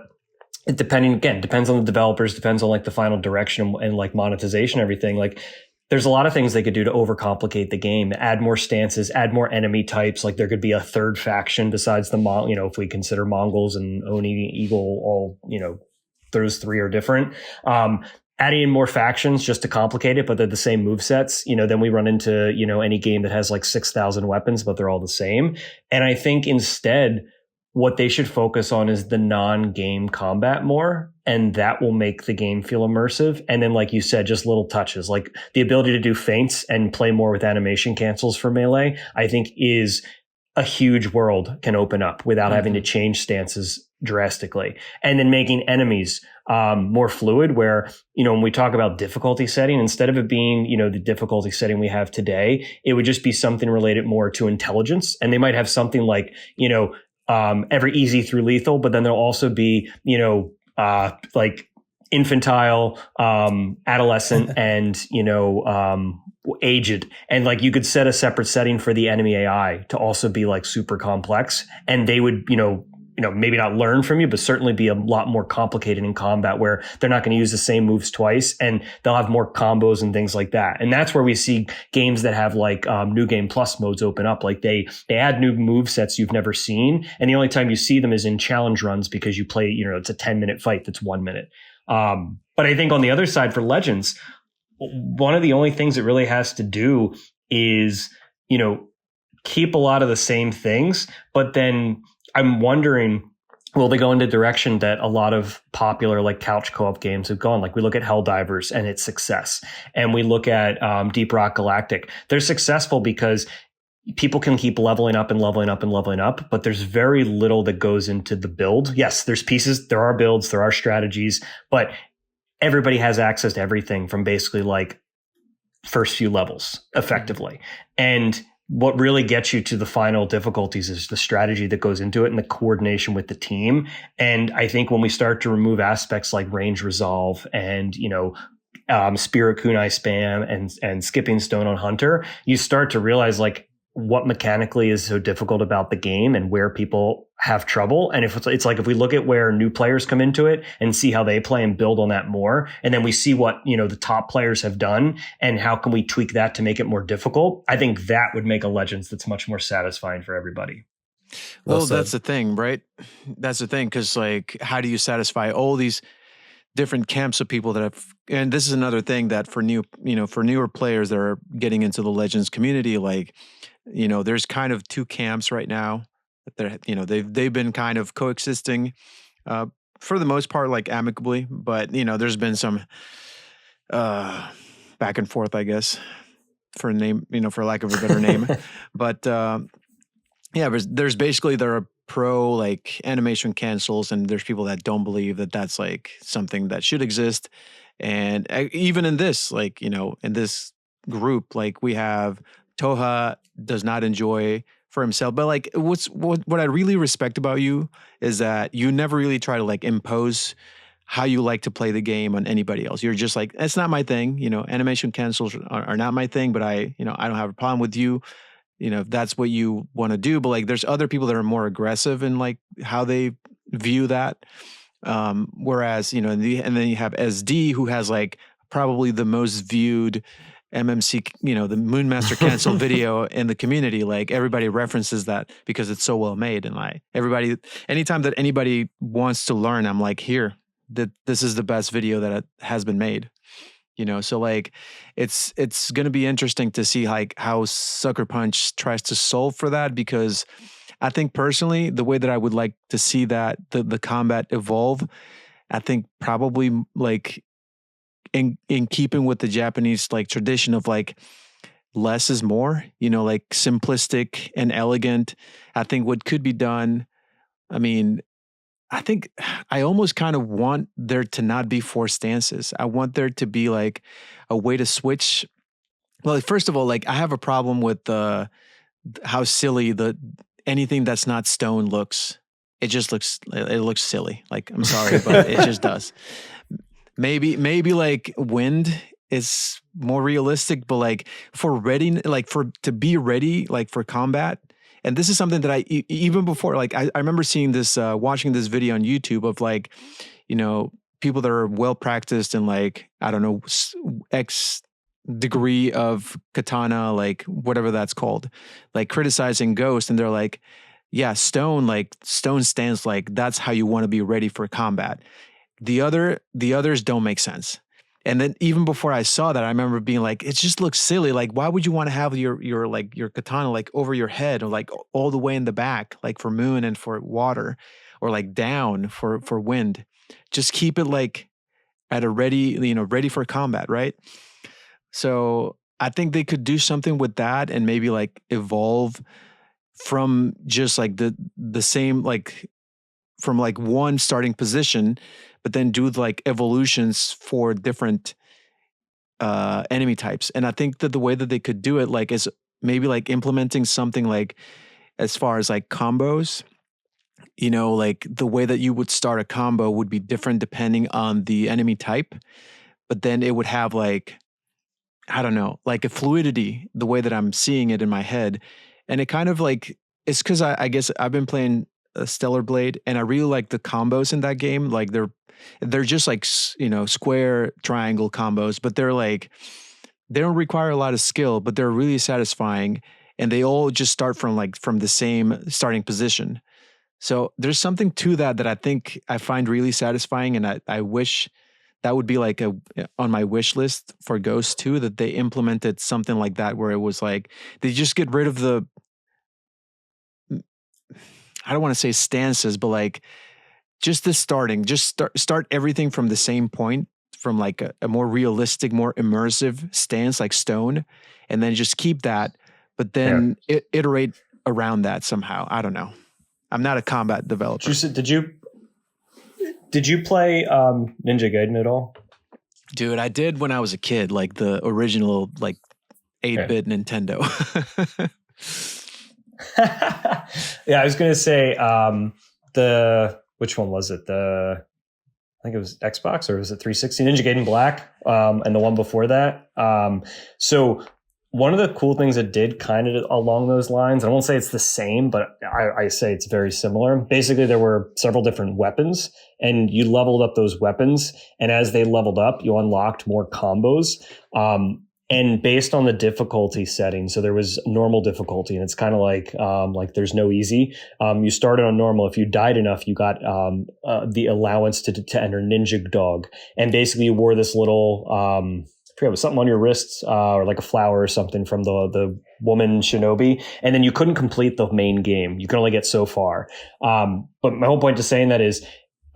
it depends on the developers, depends on like the final direction and like monetization, everything. Like, there's a lot of things they could do to overcomplicate the game, add more stances, add more enemy types. Like there could be a third faction besides the, you know, if we consider Mongols and Oni, Eagle, all, you know, those three are different. Adding in more factions just to complicate it, but they're the same movesets. You know, then we run into, you know, any game that has like 6,000 weapons, but they're all the same. And I think instead, what they should focus on is the non-game combat more, and that will make the game feel immersive. And then, like you said, just little touches, like the ability to do feints and play more with animation cancels for melee, I think is a huge world can open up without having to change stances drastically. And then making enemies more fluid, where, you know, when we talk about difficulty setting, instead of it being, you know, the difficulty setting we have today, it would just be something related more to intelligence. And they might have something like, you know, every easy through lethal, but then there'll also be, you know, like infantile, adolescent, and, you know, aged. And like you could set a separate setting for the enemy AI to also be like super complex, and they would, you know, maybe not learn from you, but certainly be a lot more complicated in combat, where they're not going to use the same moves twice, and they'll have more combos and things like that. And that's where we see games that have like New Game Plus modes open up. Like they add new move sets you've never seen, and the only time you see them is in challenge runs, because you play, you know, it's a 10-minute fight that's 1 minute. But I think on the other side for Legends, one of the only things it really has to do is, you know, keep a lot of the same things, but then I'm wondering, will they go in the direction that a lot of popular like couch co-op games have gone? Like we look at Helldivers and its success, and we look at Deep Rock Galactic. They're successful because people can keep leveling up and leveling up and leveling up, but there's very little that goes into the build. Yes, there's pieces, there are builds, there are strategies, but everybody has access to everything from basically like first few levels effectively. And what really gets you to the final difficulties is the strategy that goes into it and the coordination with the team. And I think when we start to remove aspects like range resolve and, you know, spirit kunai spam and skipping stone on hunter, you start to realize like what mechanically is so difficult about the game and where people have trouble. And if it's like, if we look at where new players come into it and see how they play and build on that more, and then we see what, you know, the top players have done and how can we tweak that to make it more difficult, I think that would make a Legends that's much more satisfying for everybody. Well, that's the thing, right? That's the thing. Cause like, how do you satisfy all these different camps of people that have, and this is another thing that for newer players that are getting into the Legends community, like, you know, there's kind of two camps right now. They're, you know, they've been kind of coexisting for the most part, like amicably, but you know, there's been some back and forth, I guess, for a name, you know, for lack of a better name. But yeah, there's basically there are pro like animation cancels, and there's people that don't believe that that's like something that should exist. And even in this, like, you know, in this group, like we have Touha does not enjoy for himself, but like what I really respect about you is that you never really try to like impose how you like to play the game on anybody else. You're just like, that's not my thing. You know, animation cancels are not my thing, but I don't have a problem with you if that's what you want to do. But like, there's other people that are more aggressive in like how they view that. Whereas, and then you have SD, who has like probably the most viewed MMC, the Moonmaster cancel video in the community. Like everybody references that because it's so well made. And like anytime that anybody wants to learn, I'm like, here, that this is the best video that has been made. So like it's going to be interesting to see like how SuckerPunch tries to solve for that, because I think personally the way that I would like to see that the combat evolve, I think probably like in keeping with the Japanese like tradition of like less is more, like simplistic and elegant. I think what could be done, I mean, I think I almost kind of want there to not be 4 stances. I want there to be like a way to switch. Well, first of all, like I have a problem with how silly anything that's not stone looks. It looks silly. Like, I'm sorry, but it just does. Maybe like wind is more realistic, but like to be ready, like for combat. And this is something that I, even before, like I remember seeing this, watching this video on YouTube of like, people that are well practiced in like, I don't know, X degree of katana, like whatever that's called, like criticizing Ghost. And they're like, yeah, stone stance, like that's how you want to be ready for combat. The others don't make sense. And then even before I saw that, I remember being like, it just looks silly. Like, why would you want to have your katana like over your head or like all the way in the back, like for moon and for water, or like down for wind? Just keep it like at a ready for combat, right? So I think they could do something with that and maybe like evolve from just like the same, like from like one starting position, but then do like evolutions for different enemy types. And I think that the way that they could do it like is maybe like implementing something like as far as like combos, like the way that you would start a combo would be different depending on the enemy type, but then it would have like, I don't know, like a fluidity, the way that I'm seeing it in my head. And it kind of like, it's because I guess I've been playing Stellar Blade and I really like the combos in that game. Like they're just like, square triangle combos, but they're like, they don't require a lot of skill, but they're really satisfying. And they all just start from the same starting position. So there's something to that I think I find really satisfying. And I wish that would be like on my wish list for Ghost 2, that they implemented something like that, where it was like, they just get rid of I don't want to say stances, but like just the starting, just start everything from the same point, from like a more realistic, more immersive stance like stone, and then just keep that, but then iterate around that somehow. I don't know. I'm not a combat developer. Did you play Ninja Gaiden at all? Dude, I did when I was a kid, like the original like 8-bit Nintendo. Yeah, I was going to say which one was it? I think it was Xbox, or was it 360? Ninja Gaiden Black, and the one before that. So one of the cool things it did kind of along those lines, I won't say it's the same, but I say it's very similar. Basically, there were several different weapons, and you leveled up those weapons. And as they leveled up, you unlocked more combos. And based on the difficulty setting, so there was normal difficulty, and it's kind of like there's no easy. You started on normal. If you died enough, you got the allowance to enter Ninja Dog, and basically you wore this little I forget, it was something on your wrists or like a flower or something from the woman shinobi, and then you couldn't complete the main game. You can only get so far. But my whole point to saying that is,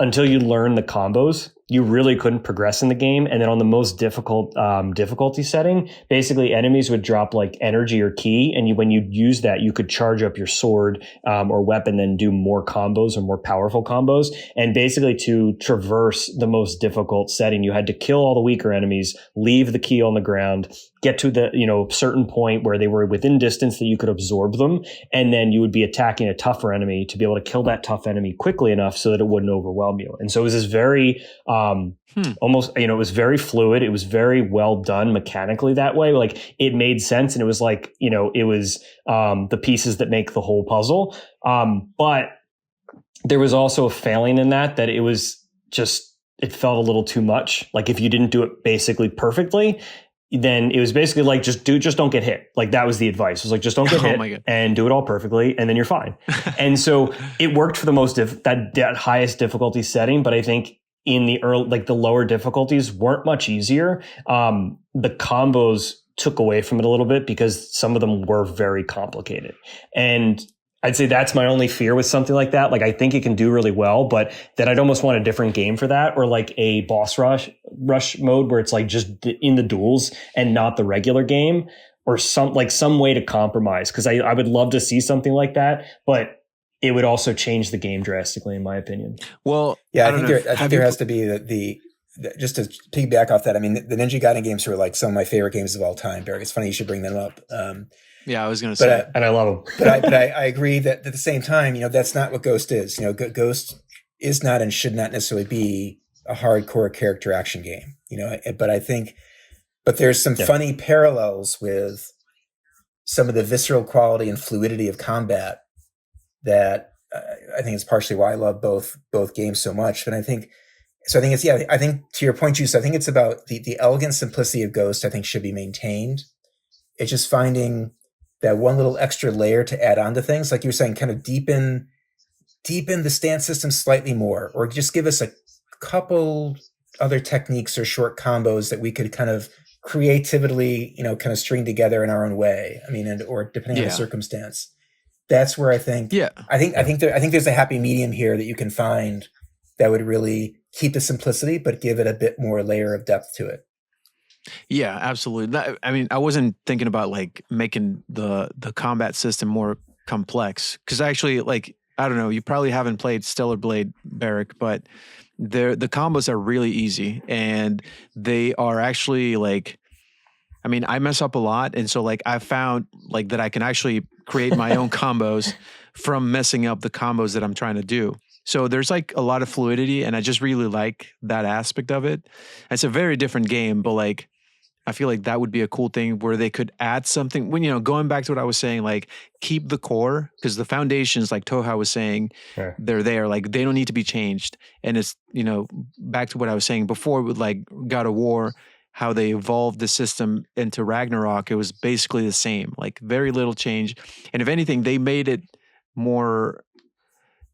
until you learn the combos, you really couldn't progress in the game. And then on the most difficult difficulty setting, basically enemies would drop like energy or ki, and when you use that, you could charge up your sword or weapon, then do more combos or more powerful combos. And basically, to traverse the most difficult setting, you had to kill all the weaker enemies, leave the ki on the ground, get to the certain point where they were within distance that you could absorb them, and then you would be attacking a tougher enemy to be able to kill that tough enemy quickly enough so that it wouldn't overwhelm you. And so it was this very Almost, it was very fluid. It was very well done mechanically that way. Like it made sense. And it was like, it was the pieces that make the whole puzzle. But there was also a failing in that it was just, it felt a little too much. Like if you didn't do it basically perfectly, then it was basically like, just don't get hit. Like that was the advice. It was like, just don't get hit and do it all perfectly. And then you're fine. And so it worked for the most, that highest difficulty setting. But I think in the early, like the lower difficulties weren't much easier. The combos took away from it a little bit because some of them were very complicated. And I'd say that's my only fear with something like that. Like I think it can do really well, but then I'd almost want a different game for that, or like a boss rush mode where it's like just in the duels and not the regular game, or some way to compromise. Cause I would love to see something like that, but it would also change the game drastically, in my opinion. Well, yeah, I think there has to be the just to piggyback off that. I mean, the Ninja Gaiden games are like some of my favorite games of all time. Berrek, it's funny you should bring them up. Yeah, I was going to say, and I love them. but I agree that at the same time, that's not what Ghost is. Ghost is not and should not necessarily be a hardcore character action game. But there's some funny parallels with some of the visceral quality and fluidity of combat that I think is partially why I love both games so much. But I think to your point, Juice, I think it's about the elegant simplicity of Ghost, I think should be maintained. It's just finding that one little extra layer to add on to things. Like you were saying, kind of deepen the stance system slightly more, or just give us a couple other techniques or short combos that we could kind of creatively, kind of string together in our own way. I mean, or depending on the circumstance. That's where I think I think there's a happy medium here that you can find that would really keep the simplicity, but give it a bit more layer of depth to it. Yeah, absolutely. I mean, I wasn't thinking about like making the combat system more complex, because actually, like, I don't know, you probably haven't played Stellar Blade, Berrek, but the combos are really easy, and they are actually like, I mean, I mess up a lot, and so like I found like that I can actually create my own combos from messing up the combos that I'm trying to do. So there's like a lot of fluidity, and I just really like that aspect of it. It's a very different game, but like I feel like that would be a cool thing where they could add something when, going back to what I was saying, like keep the core, because the foundations, like Touha was saying, they're there, like they don't need to be changed. And it's, back to what I was saying before with like God of War, how they evolved the system into Ragnarok, it was basically the same, like very little change. And if anything, they made it more,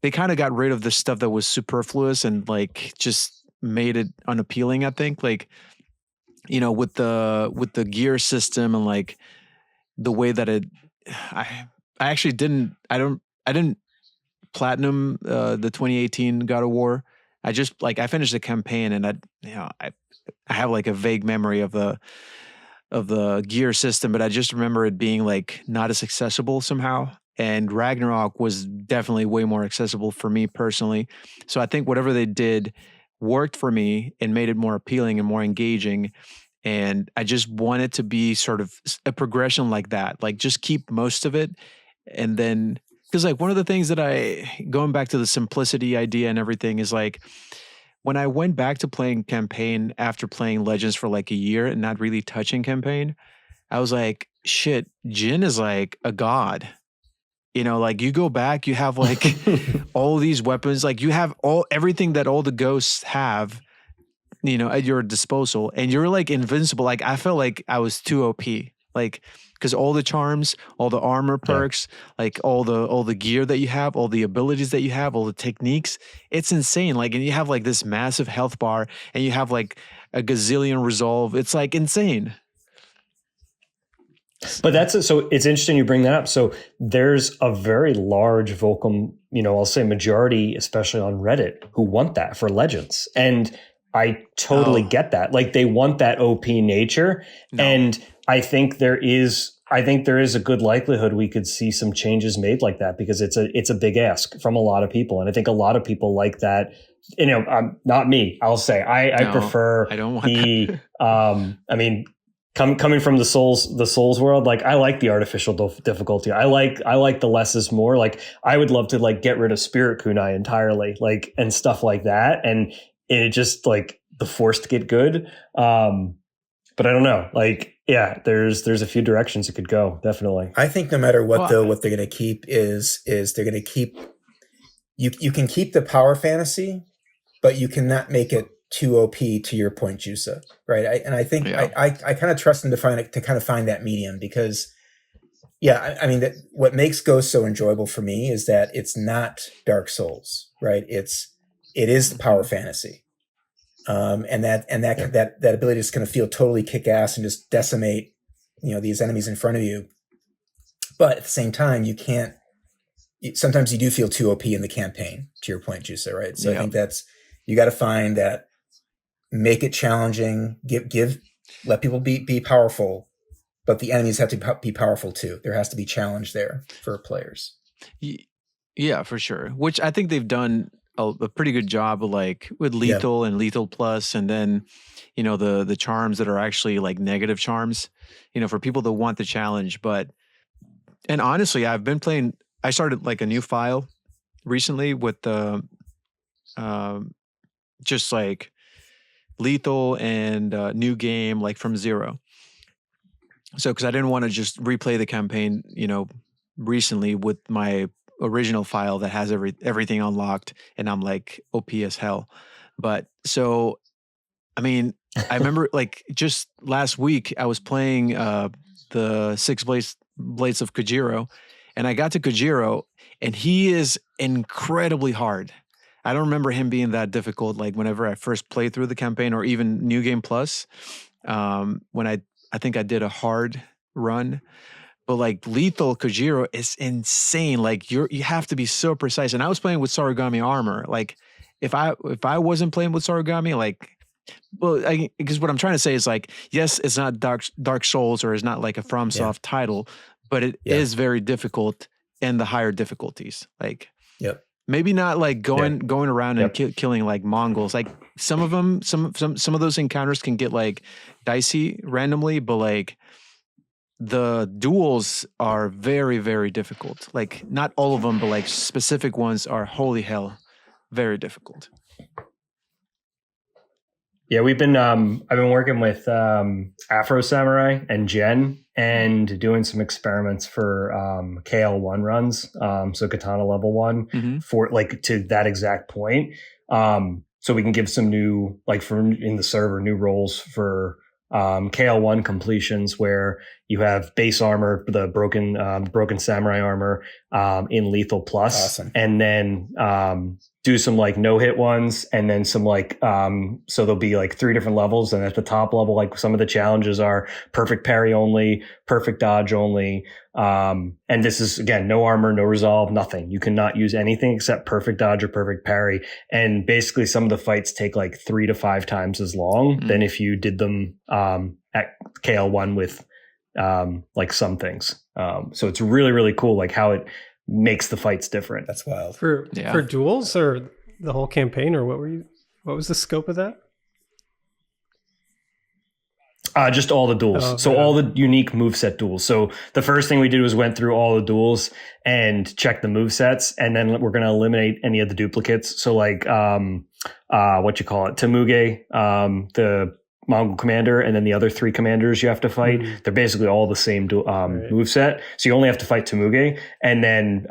they kind of got rid of the stuff that was superfluous and like just made it unappealing, I think. Like, with the gear system and like the way that I didn't platinum the 2018 God of War. I just like, I finished the campaign, and I have like a vague memory of the gear system, but I just remember it being like not as accessible somehow. And Ragnarok was definitely way more accessible for me personally. So I think whatever they did worked for me and made it more appealing and more engaging. And I just want it to be sort of a progression like that, like just keep most of it. And then, because like one of the things that going back to the simplicity idea and everything is like, when I went back to playing campaign after playing Legends for like a year and not really touching campaign, I was like, shit, Jin is like a god. Like you go back, you have like all these weapons, like you have everything that all the ghosts have, at your disposal, and you're like invincible. Like I felt like I was too OP, like, because all the charms, all the armor perks, like all the gear that you have, all the abilities that you have, all the techniques, it's insane. Like, and you have like this massive health bar, and you have like a gazillion resolve. It's like insane. But so it's interesting you bring that up. So there's a very large vocal, I'll say majority, especially on Reddit, who want that for Legends. And I totally get that. Like they want that OP nature. No. And I think there is a good likelihood we could see some changes made like that, because it's a big ask from a lot of people. And I think a lot of people like that. Not me, I'll say I prefer I don't want the, I mean, coming from the Souls world, like I like the artificial difficulty. I like the less is more. Like I would love to like get rid of Spirit Kunai entirely, like, and stuff like that. And it just like the force to get good. But I don't know. Like, yeah, there's a few directions it could go. Definitely. I think no matter what, though, what they're going to keep is they're going to keep you can keep the power fantasy, but you cannot make it too OP, to your point, Jusa. Right? I think I kind of trust them to kind of find that medium, because I mean, what makes Ghost so enjoyable for me is that it's not Dark Souls, right? It is the power fantasy. And that ability to just kind of feel totally kick ass and just decimate, these enemies in front of you. But at the same time, sometimes you do feel too OP in the campaign, to your point, Jusa, right? So I think you got to find that, make it challenging, let people be powerful, but the enemies have to be powerful too. There has to be challenge there for players. Yeah, for sure. Which I think they've done a pretty good job of, like, with lethal and lethal plus, and then the charms that are actually like negative charms, for people that want the challenge. And honestly, I started like a new file recently with the just like lethal and new game, like from zero. So because I didn't want to just replay the campaign recently with my original file that has everything unlocked, and I'm like OP as hell. But so, I mean, I remember like just last week I was playing the Six Blades of Kojiro, and I got to Kojiro, and he is incredibly hard. I don't remember him being that difficult, like whenever I first played through the campaign, or even New Game Plus, when I think I did a hard run. But like lethal Kojiro is insane. Like you have to be so precise. And I was playing with Sarugami armor. Like if I wasn't playing with Sarugami, like, well, because what I'm trying to say is, like, yes, it's not Dark Souls, or it's not like a FromSoft title, but it is very difficult in the higher difficulties. Like, maybe not like going around and killing like Mongols. Like some of them, some of those encounters can get like dicey randomly, but like the duels are very, very difficult. Like not all of them, but like specific ones are, holy hell, very difficult. Yeah, I've been working with Afro Samurai and Jen, and doing some experiments for KL1 runs, so Katana level 1, for like to that exact point. So we can give some new, like, for in the server, new roles for KL1 completions, where you have base armor, the broken samurai armor in lethal plus, and then do some like no hit ones, and then some like so there'll be like 3 different levels, and at the top level, like, some of the challenges are perfect parry only, perfect dodge only, and this is, again, no armor, no resolve, nothing. You cannot use anything except perfect dodge or perfect parry, and basically some of the fights take like 3 to 5 times as long than if you did them at KL1 with like some things. So it's really, really cool, like how it makes the fights different. That's wild. For duels, or the whole campaign, or what was the scope of that? Just all the duels. So all the unique moveset duels. So the first thing we did was went through all the duels and checked the movesets, and then we're going to eliminate any of the duplicates. So like Temuge, the Mongol commander, and then the other 3 commanders you have to fight. They're basically all the same moveset. So you only have to fight Temuge, and then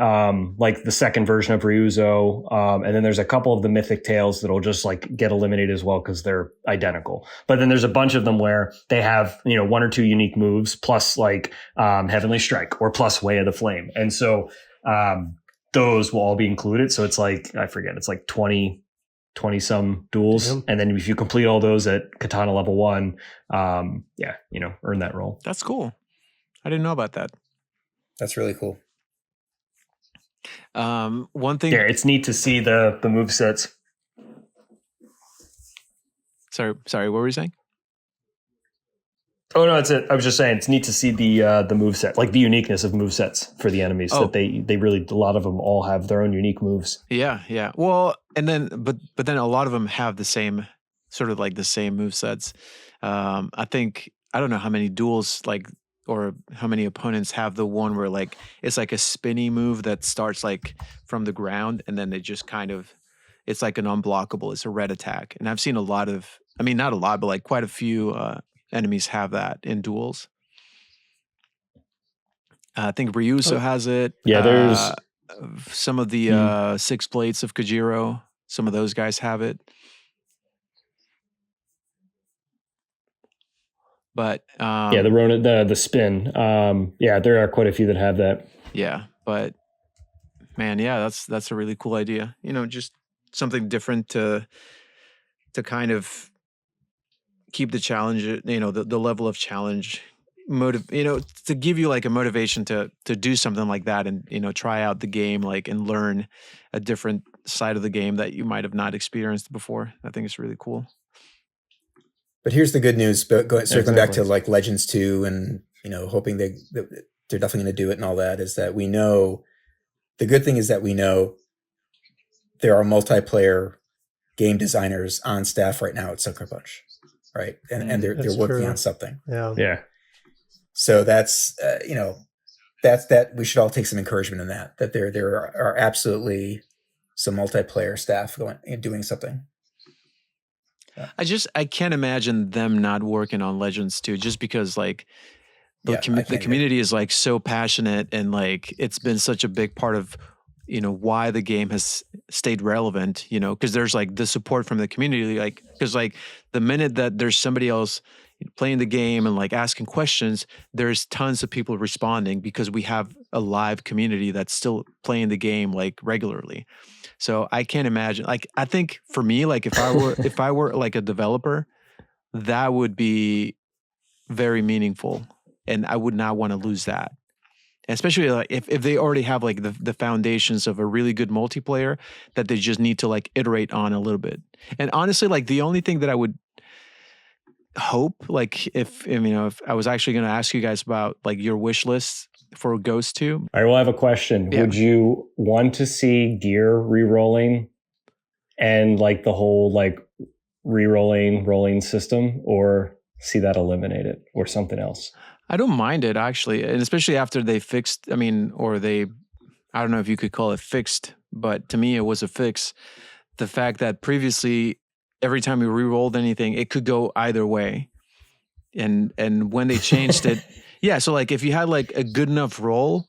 like the second version of Ryuzo, and then there's a couple of the mythic tales that'll just like get eliminated as well because they're identical. But then there's a bunch of them where they have 1 or 2 unique moves, plus like Heavenly Strike, or plus Way of the Flame. And so those will all be included. So it's like, I forget, it's like 20 some duels. And then if you complete all those at Katana level 1, earn that role. That's cool. I didn't know about that. That's really cool. One thing. Yeah, it's neat to see the movesets. Sorry, what were you saying? Oh no, that's it. I was just saying it's neat to see the moveset, like the uniqueness of movesets for the enemies. That they really, a lot of them all have their own unique moves. Yeah. Well, and then but then a lot of them have the same sort of like the same movesets. I think, I don't know how many duels, like, or how many opponents have the one where like it's like a spinny move that starts like from the ground, and then they just kind of it's like an unblockable. It's a red attack, and I've seen a lot of. I mean, not a lot, but like quite a few enemies have that in duels. I think Ryuso has it. Yeah, there's some of the Six Blades of Kojiro. Some of those guys have it. But the Rona, the spin. There are quite a few that have that. Yeah, but man, yeah, that's a really cool idea. Just something different to kind of keep the challenge, the level of challenge to give you like a motivation to do something like that and, try out the game, like, and learn a different side of the game that you might have not experienced before. I think it's really cool. But here's the good news, but circling back to like Legends 2 and, hoping they're definitely going to do it and all that, is that we know, the good thing is that we know there are multiplayer game designers on staff right now at SuckerPunch, right? And they're working on something. Yeah. So that's, that we should all take some encouragement in that there are absolutely some multiplayer staff going and doing something. Yeah. I can't imagine them not working on Legends 2, just because like the community is like so passionate, and like it's been such a big part of why the game has stayed relevant, because there's like the support from the community, like, because like the minute that there's somebody else playing the game and like asking questions, there's tons of people responding, because we have a live community that's still playing the game like regularly. So I can't imagine, like, I think for me, like if I were like a developer, that would be very meaningful, and I would not want to lose that. Especially like if they already have like the foundations of a really good multiplayer that they just need to like iterate on a little bit. And honestly, like the only thing that I would hope, like if I was actually going to ask you guys about like your wish list for Ghost 2. All right, well, I have a question. Yeah. Would you want to see gear re-rolling and like the whole like rolling system, or see that eliminated, or something else? I don't mind it, actually, and especially after they fixed, I don't know if you could call it fixed, but to me it was a fix. The fact that previously, every time we re-rolled anything, it could go either way. And when they changed it, yeah, so like if you had like a good enough roll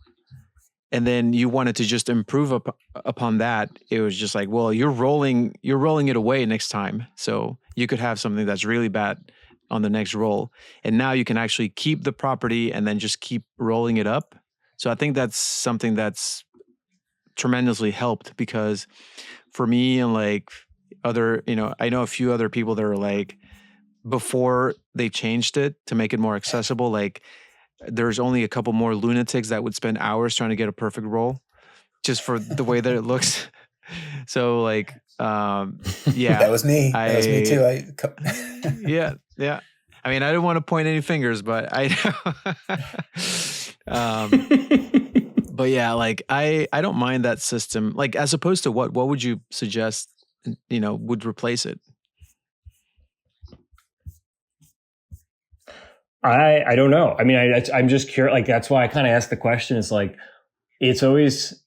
and then you wanted to just improve upon that, it was just like, well, you're rolling it away next time. So you could have something that's really bad on the next roll, and now you can actually keep the property and then just keep rolling it up. So I think that's something that's tremendously helped, because for me and like other, I know a few other people that are like, before they changed it to make it more accessible, like there's only a couple more lunatics that would spend hours trying to get a perfect roll just for the way that it looks. So like, yeah, that was me. That was me too. Yeah. I mean, I didn't want to point any fingers, but I but yeah, like I don't mind that system. Like, as opposed to what would you suggest, would replace it? I don't know. I mean, I'm just curious. Like, that's why I kind of asked the question. It's like, it's always,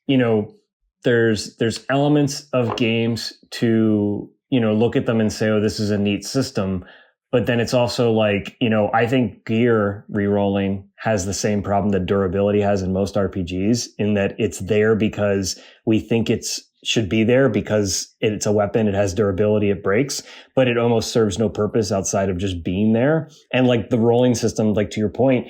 there's elements of games to, look at them and say, oh, this is a neat system. But then it's also like, I think gear re-rolling has the same problem that durability has in most RPGs, in that it's there because we think should be there because it's a weapon, it has durability, it breaks, but it almost serves no purpose outside of just being there. And like the rolling system, like to your point,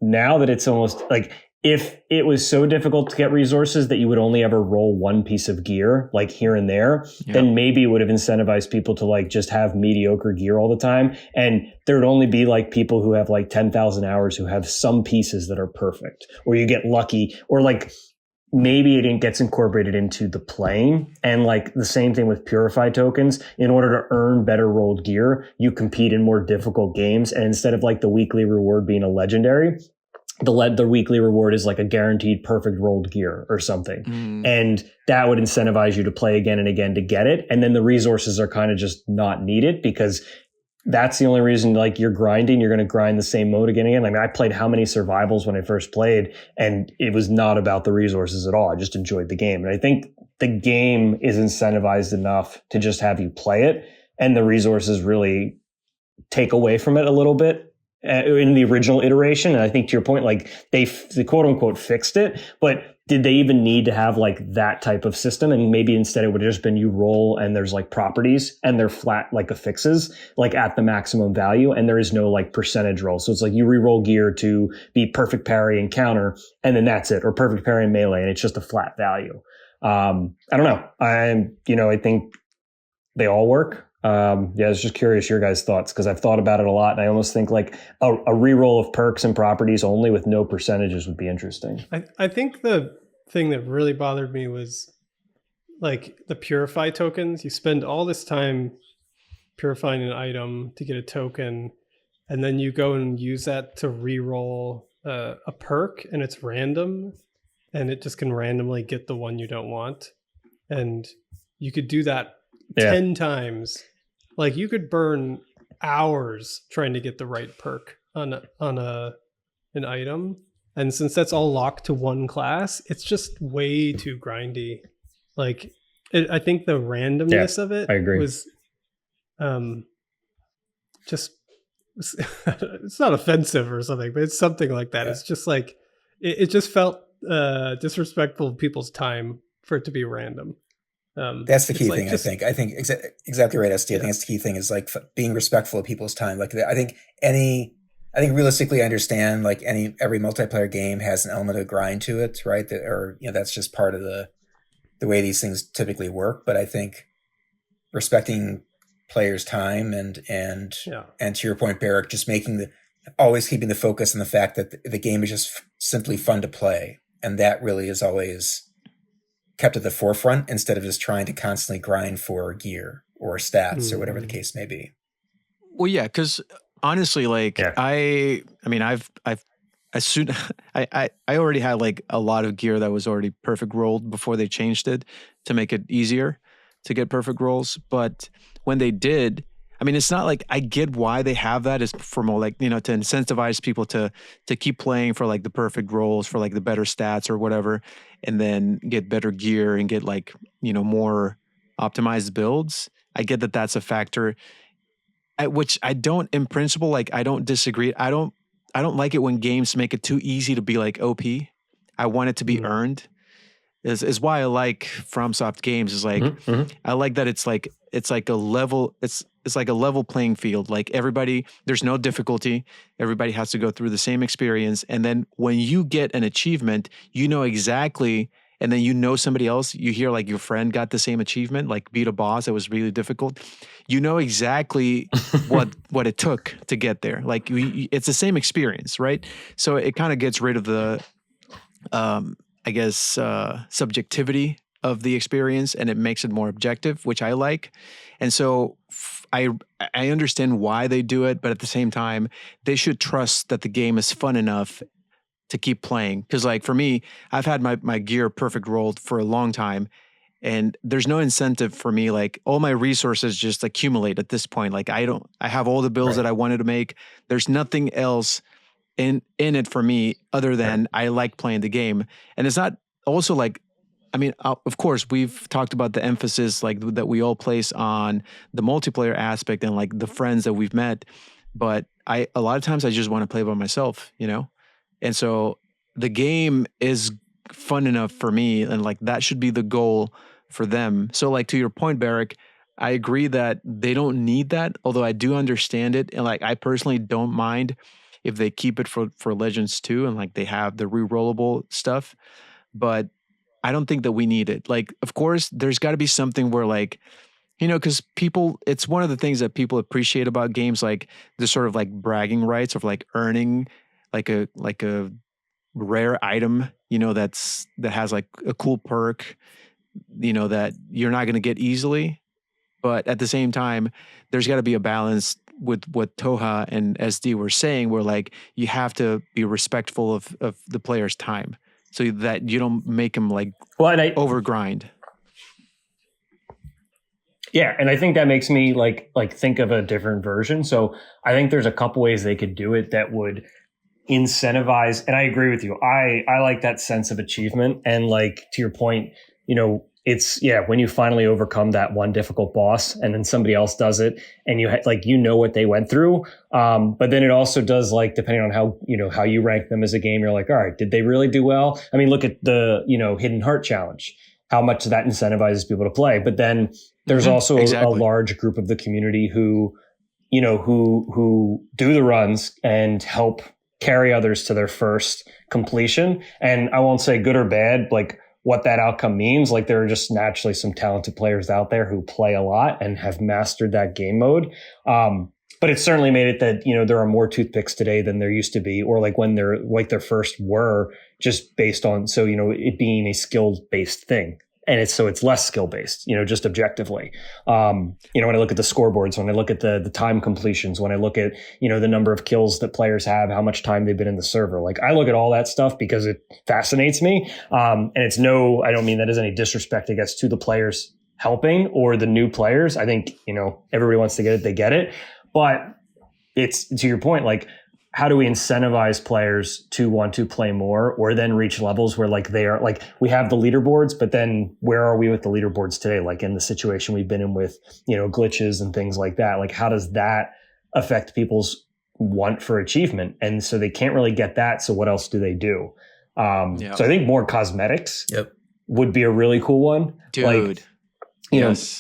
now that it's almost like, if it was so difficult to get resources that you would only ever roll one piece of gear, like here and there, then maybe it would have incentivized people to like just have mediocre gear all the time. And there would only be like people who have like 10,000 hours who have some pieces that are perfect, or you get lucky, or like maybe it gets incorporated into the playing. And like the same thing with purify tokens. In order to earn better rolled gear, you compete in more difficult games. And instead of like the weekly reward being a legendary, the weekly reward is like a guaranteed perfect rolled gear or something. And that would incentivize you to play again and again to get it. And then the resources are kind of just not needed, because that's the only reason, like, you're grinding, you're going to grind the same mode again and again. I mean, I played how many survivals when I first played, and it was not about the resources at all. I just enjoyed the game. And I think the game is incentivized enough to just have you play it, and the resources really take away from it a little bit in the original iteration. And I think to your point, like, they quote unquote fixed it, but did they even need to have like that type of system? And maybe instead it would have just been you roll and there's like properties and they're flat like affixes, like at the maximum value, and there is no like percentage roll. So it's like you re-roll gear to be perfect parry and counter, and then that's it, or perfect parry and melee, and it's just a flat value. I don't know. I think they all work. I was just curious your guys' thoughts, because I've thought about it a lot, and I almost think like a re-roll of perks and properties only with no percentages would be interesting. I think the thing that really bothered me was like the purify tokens. You spend all this time purifying an item to get a token, and then you go and use that to re-roll a perk, and it's random, and it just can randomly get the one you don't want. And you could do that 10 times. Like, you could burn hours trying to get the right perk on an item. And since that's all locked to one class, it's just way too grindy. Like, I think the randomness of it, I agree, was just, it's not offensive or something, but it's something like that. Yeah. It's just like, it just felt disrespectful of people's time for it to be random. That's the key thing. I think exactly right, SD. I think that's the key thing, is like being respectful of people's time. Like, I think realistically, I understand like every multiplayer game has an element of grind to it, right? That's just part of the way these things typically work. But I think respecting players' time and to your point, Berrek, just always keeping the focus on the fact that the game is just simply fun to play, and that really is always kept at the forefront, instead of just trying to constantly grind for gear or stats or whatever the case may be. Well, yeah, because honestly, like, I already had like a lot of gear that was already perfect rolled before they changed it to make it easier to get perfect rolls. But when they did, I mean, it's not like, I get why they have that, is for more like, to incentivize people to keep playing for like the perfect rolls, for like the better stats or whatever, and then get better gear and get like, more optimized builds. I get that that's a factor, which I don't, in principle, like, I don't disagree. I don't like it when games make it too easy to be like OP. I want it to be earned. Is why I like FromSoft games. Is like, I like that it's like a level. It's like a level playing field. Like, everybody, there's no difficulty. Everybody has to go through the same experience. And then when you get an achievement, you know exactly, and then somebody else, you hear like your friend got the same achievement, like beat a boss that was really difficult. You know exactly what it took to get there. Like, it's the same experience, right? So it kind of gets rid of the, subjectivity of the experience, and it makes it more objective, which I like. And so I understand why they do it, but at the same time, they should trust that the game is fun enough to keep playing. Because like, for me, I've had my gear perfect rolled for a long time, and there's no incentive for me. Like, all my resources just accumulate at this point. Like, I have all the builds that I wanted to make. There's nothing else in it for me other than I like playing the game. And it's not also like, I mean, of course, we've talked about the emphasis like that we all place on the multiplayer aspect and like the friends that we've met. But a lot of times I just want to play by myself, And so the game is fun enough for me, and like that should be the goal for them. So like, to your point, Berrek, I agree that they don't need that, although I do understand it. And like, I personally don't mind if they keep it for Legends 2 and like they have the re-rollable stuff. But I don't think that we need it. Like, of course, there's got to be something where like, because people, it's one of the things that people appreciate about games, like the sort of like bragging rights of like earning like a rare item, that has like a cool perk, that you're not going to get easily. But at the same time, there's got to be a balance with what Touha and SD were saying, where like you have to be respectful of the player's time, so that you don't make them like overgrind. Yeah, and I think that makes me like think of a different version. So I think there's a couple ways they could do it that would incentivize, and I agree with you. I like that sense of achievement, and like to your point, it's when you finally overcome that one difficult boss and then somebody else does it and you what they went through. But then it also does, like, depending on how you rank them as a game, you're like, all right, did they really do well? I mean, look at the Hidden Heart challenge, how much that incentivizes people to play. But then there's also a large group of the community who do the runs and help carry others to their first completion. And I won't say good or bad, like what that outcome means. Like, there are just naturally some talented players out there who play a lot and have mastered that game mode. But it's certainly made it that, there are more toothpicks today than there used to be, or like when they're like their first were, just based on, it being a skill based thing. And it's less skill based, just objectively. When I look at the scoreboards, when I look at the time completions, when I look at, the number of kills that players have, how much time they've been in the server, like I look at all that stuff because it fascinates me. And I don't mean that as any disrespect, I guess, to the players helping or the new players. I think, everybody wants to get it, they get it. But it's, to your point, like, how do we incentivize players to want to play more or then reach levels where like they are, like, we have the leaderboards, but then where are we with the leaderboards today? Like in the situation we've been in with, glitches and things like that, like how does that affect people's want for achievement? And so they can't really get that. So what else do they do? So I think more cosmetics would be a really cool one. Dude. Like, yes.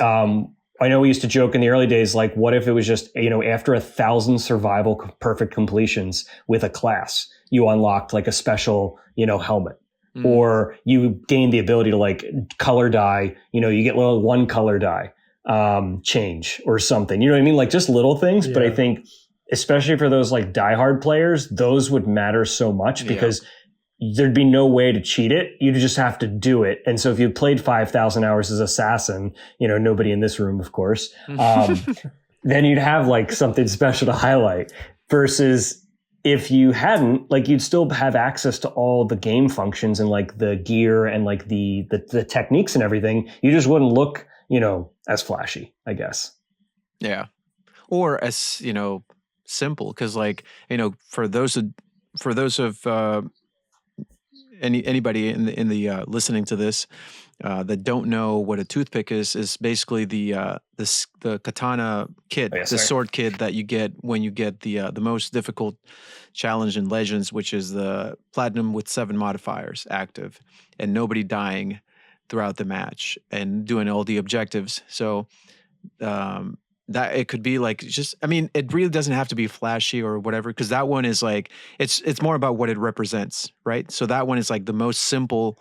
I know we used to joke in the early days, like, what if it was just, after 1,000 survival perfect completions with a class, you unlocked like a special, helmet, or you gained the ability to like color dye, you get little one color dye, change or something, you know what I mean? Like just little things. Yeah. But I think especially for those like diehard players, those would matter so much because there'd be no way to cheat it. You'd just have to do it. And so if you played 5,000 hours as Assassin, nobody in this room, of course, then you'd have like something special to highlight, versus if you hadn't, like, you'd still have access to all the game functions and like the gear and like the techniques and everything. You just wouldn't look, as flashy, I guess. Yeah. Or as, simple. Cause like, for those of, anybody in the listening to this that don't know what a toothpick is basically the katana kit, the sword kit that you get when you get the most difficult challenge in Legends, which is the platinum with 7 modifiers active and nobody dying throughout the match and doing all the objectives. So that it could be like, just, I mean, it really doesn't have to be flashy or whatever, because that one is like, it's more about what it represents, right? So that one is like the most simple,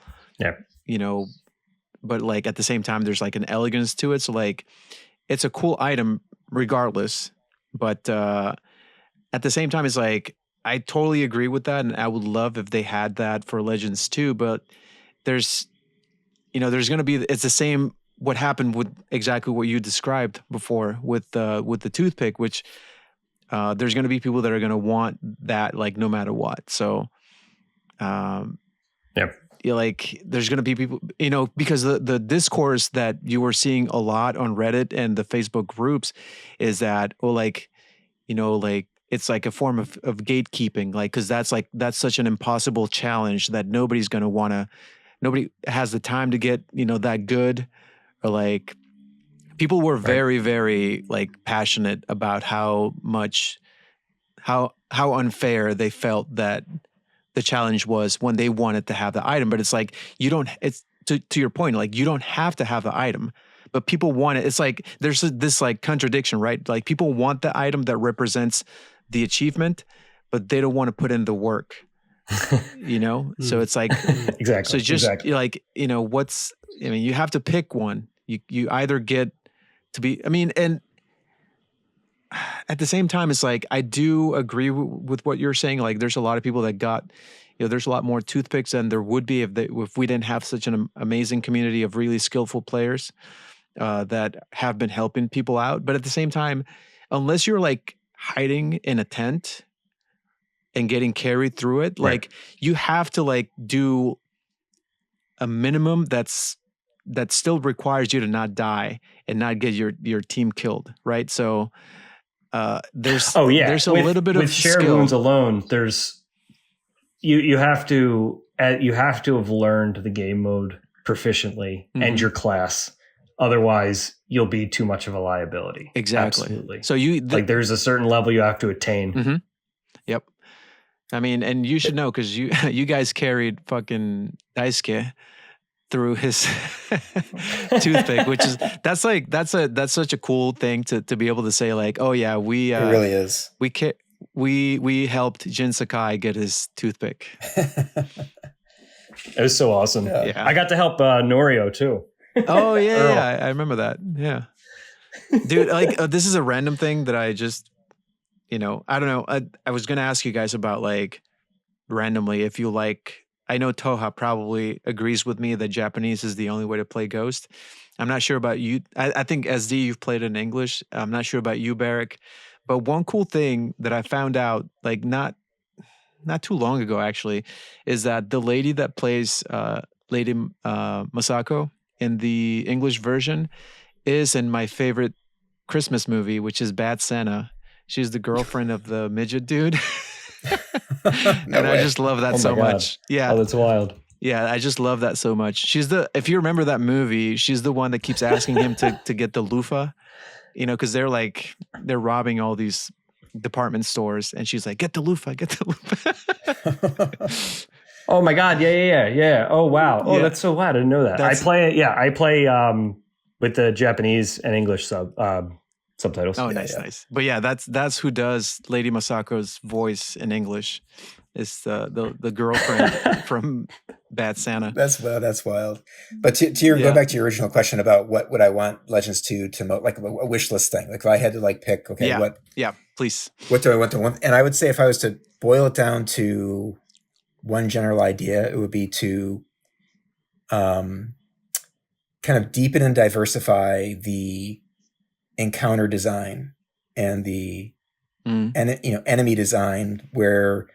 but like at the same time, there's like an elegance to it. So like, it's a cool item regardless, but at the same time, it's like, I totally agree with that. And I would love if they had that for Legends too, but there's going to be, it's the same, what happened with exactly what you described before with the toothpick, which there's going to be people that are going to want that, like, no matter what. So, like, there's going to be people, because the discourse that you were seeing a lot on Reddit and the Facebook groups is that, it's like a form of gatekeeping, like, because that's such an impossible challenge that nobody's going to want to, nobody has the time to get, that good. Or like, people were very, very like passionate about how unfair they felt that the challenge was when they wanted to have the item. But it's like, it's to your point, like, you don't have to have the item, but people want it. It's like, there's this like contradiction, right? Like, people want the item that represents the achievement, but they don't want to put in the work, So it's like, exactly. So just like, you have to pick one. You either get to be, and at the same time, it's like, I do agree with what you're saying. Like, there's a lot of people that got, there's a lot more toothpicks than there would be if we didn't have such an amazing community of really skillful players that have been helping people out. But at the same time, unless you're like hiding in a tent and getting carried through it, like, you have to like do a minimum that's that still requires you to not die and not get your team killed, right? So there's a little bit with of shared skill. wounds alone. There's you have to have learned the game mode proficiently and your class. Otherwise, you'll be too much of a liability. Exactly. Absolutely. So there's a certain level you have to attain. Yep. I mean, and you should know because you guys carried fucking Daisuke through his toothpick, which is that's such a cool thing to be able to say, like, oh yeah, we it really is. We helped Jin Sakai get his toothpick. It was so awesome. Yeah. I got to help Norio too. Oh yeah, I remember that. Yeah, dude, like this is a random thing that I just, I don't know. I was gonna ask you guys about, like, randomly, if you like. I know Touha probably agrees with me that Japanese is the only way to play Ghost. I'm not sure about you. I think SD, you've played in English. I'm not sure about you, Berrek. But one cool thing that I found out, like not too long ago actually, is that the lady that plays Lady Masako in the English version is in my favorite Christmas movie, which is Bad Santa. She's the girlfriend of the midget dude. I just love that so much. Yeah. Oh, that's wild. Yeah, I just love that so much. If you remember that movie, she's the one that keeps asking him to get the loofah, because they're robbing all these department stores, and she's like, get the loofah. Oh my God. Yeah. Oh, wow. Oh, that's so wild. I didn't know that. I play with the Japanese and English subtitles. Oh, nice. But yeah, that's who does Lady Masako's voice in English. Is the girlfriend from Bad Santa. That's wild. But to go back to your original question about what would I want Legends to like a wish list thing. Like if I had to pick, please. What do I want to want? And I would say if I was to boil it down to one general idea, it would be to kind of deepen and diversify the encounter design and the enemy design, where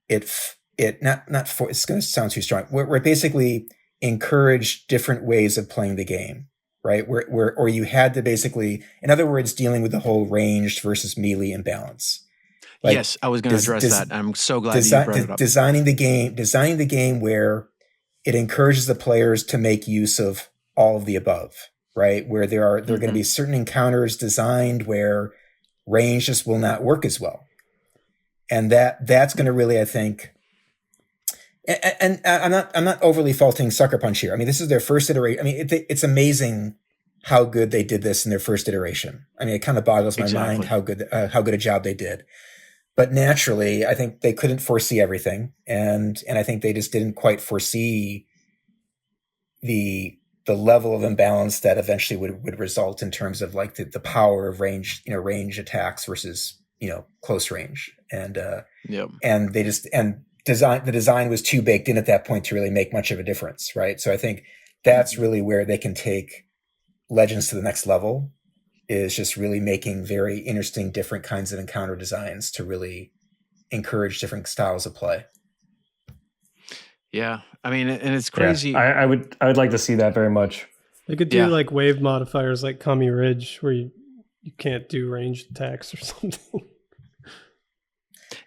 it's going to sound too strong, where it basically encouraged different ways of playing the game, right? Or you had to basically, in other words, dealing with the whole ranged versus melee imbalance. Yes, I was going to address that. I'm so glad you brought it up. Designing the game where it encourages the players to make use of all of the above, right? Where there are going to be certain encounters designed where range just will not work as well. And that's going to really, I think, and I'm not overly faulting SuckerPunch here. I mean, this is their first iteration. I mean, it's amazing how good they did this in their first iteration. I mean, it kind of boggles my mind how good a job they did. But naturally, I think they couldn't foresee everything, and I think they just didn't quite foresee the level of imbalance that eventually would result in terms of like the power of range attacks versus close range, and they just the design was too baked in at that point to really make much of a difference, right? So I think that's really where they can take Legends to the next level, is just really making very interesting different kinds of encounter designs to really encourage different styles of play. Yeah, I mean, and it's crazy. Yeah, I would like to see that very much. They could do like wave modifiers like Kami Ridge, where you can't do ranged attacks or something.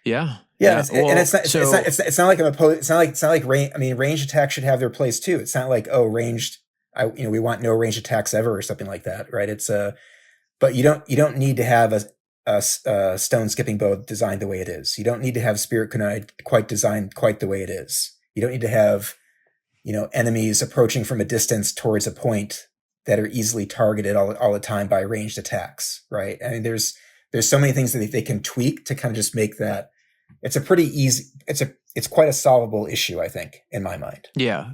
Yeah. And it's not like I'm opposed. It's not like range. I mean, ranged attacks should have their place too. It's not like ranged. We want no ranged attacks ever or something like that, right? It's but you don't need to have a stone skipping bow designed the way it is. You don't need to have Spirit Kunai designed quite the way it is. You don't need to have, enemies approaching from a distance towards a point that are easily targeted all the time by ranged attacks, right? I mean, there's so many things that they can tweak to kind of just make that. It's a pretty easy. It's quite a solvable issue, I think, in my mind. Yeah.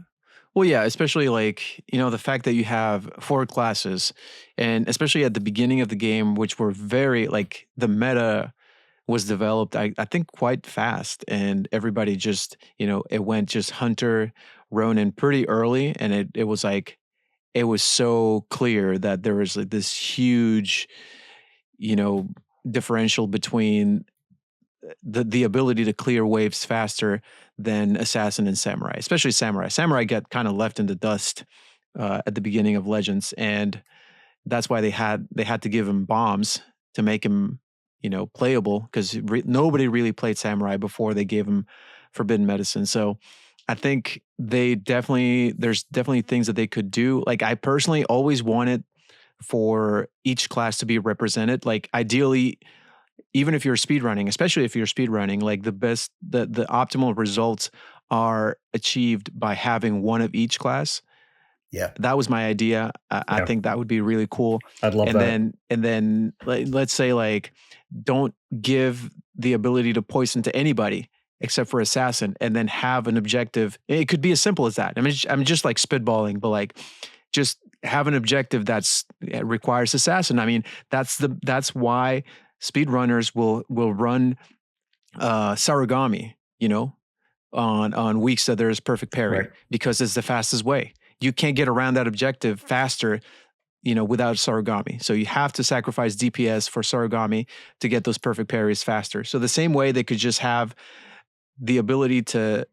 Well, yeah, especially the fact that you have 4 classes, and especially at the beginning of the game, which were very the meta was developed, I think, quite fast, and everybody just, it went just Hunter, Ronin pretty early, and it was it was so clear that there was this huge, differential between the ability to clear waves faster than Assassin and Samurai, especially Samurai. Samurai got kind of left in the dust at the beginning of Legends, and that's why they had to give him bombs to make him, playable, because nobody really played Samurai before they gave him Forbidden Medicine. So I think there's definitely things that they could do. Like, I personally always wanted for each class to be represented. Like, ideally, even if you're speedrunning, especially if you're speedrunning, like the optimal results are achieved by having one of each class. Yeah, that was my idea. I think that would be really cool. I'd love that. And then let's say, like, don't give the ability to poison to anybody except for assassin, and then have an objective. It could be as simple as that. I mean, I'm just like spitballing, but like, just have an objective requires assassin. I mean, that's why speedrunners will run Sarugami, on weeks that there's perfect parry, Right. because it's the fastest way. You can't get around that objective faster, without Sarugami. So you have to sacrifice DPS for Sarugami to get those perfect parries faster. So the same way they could just have the ability to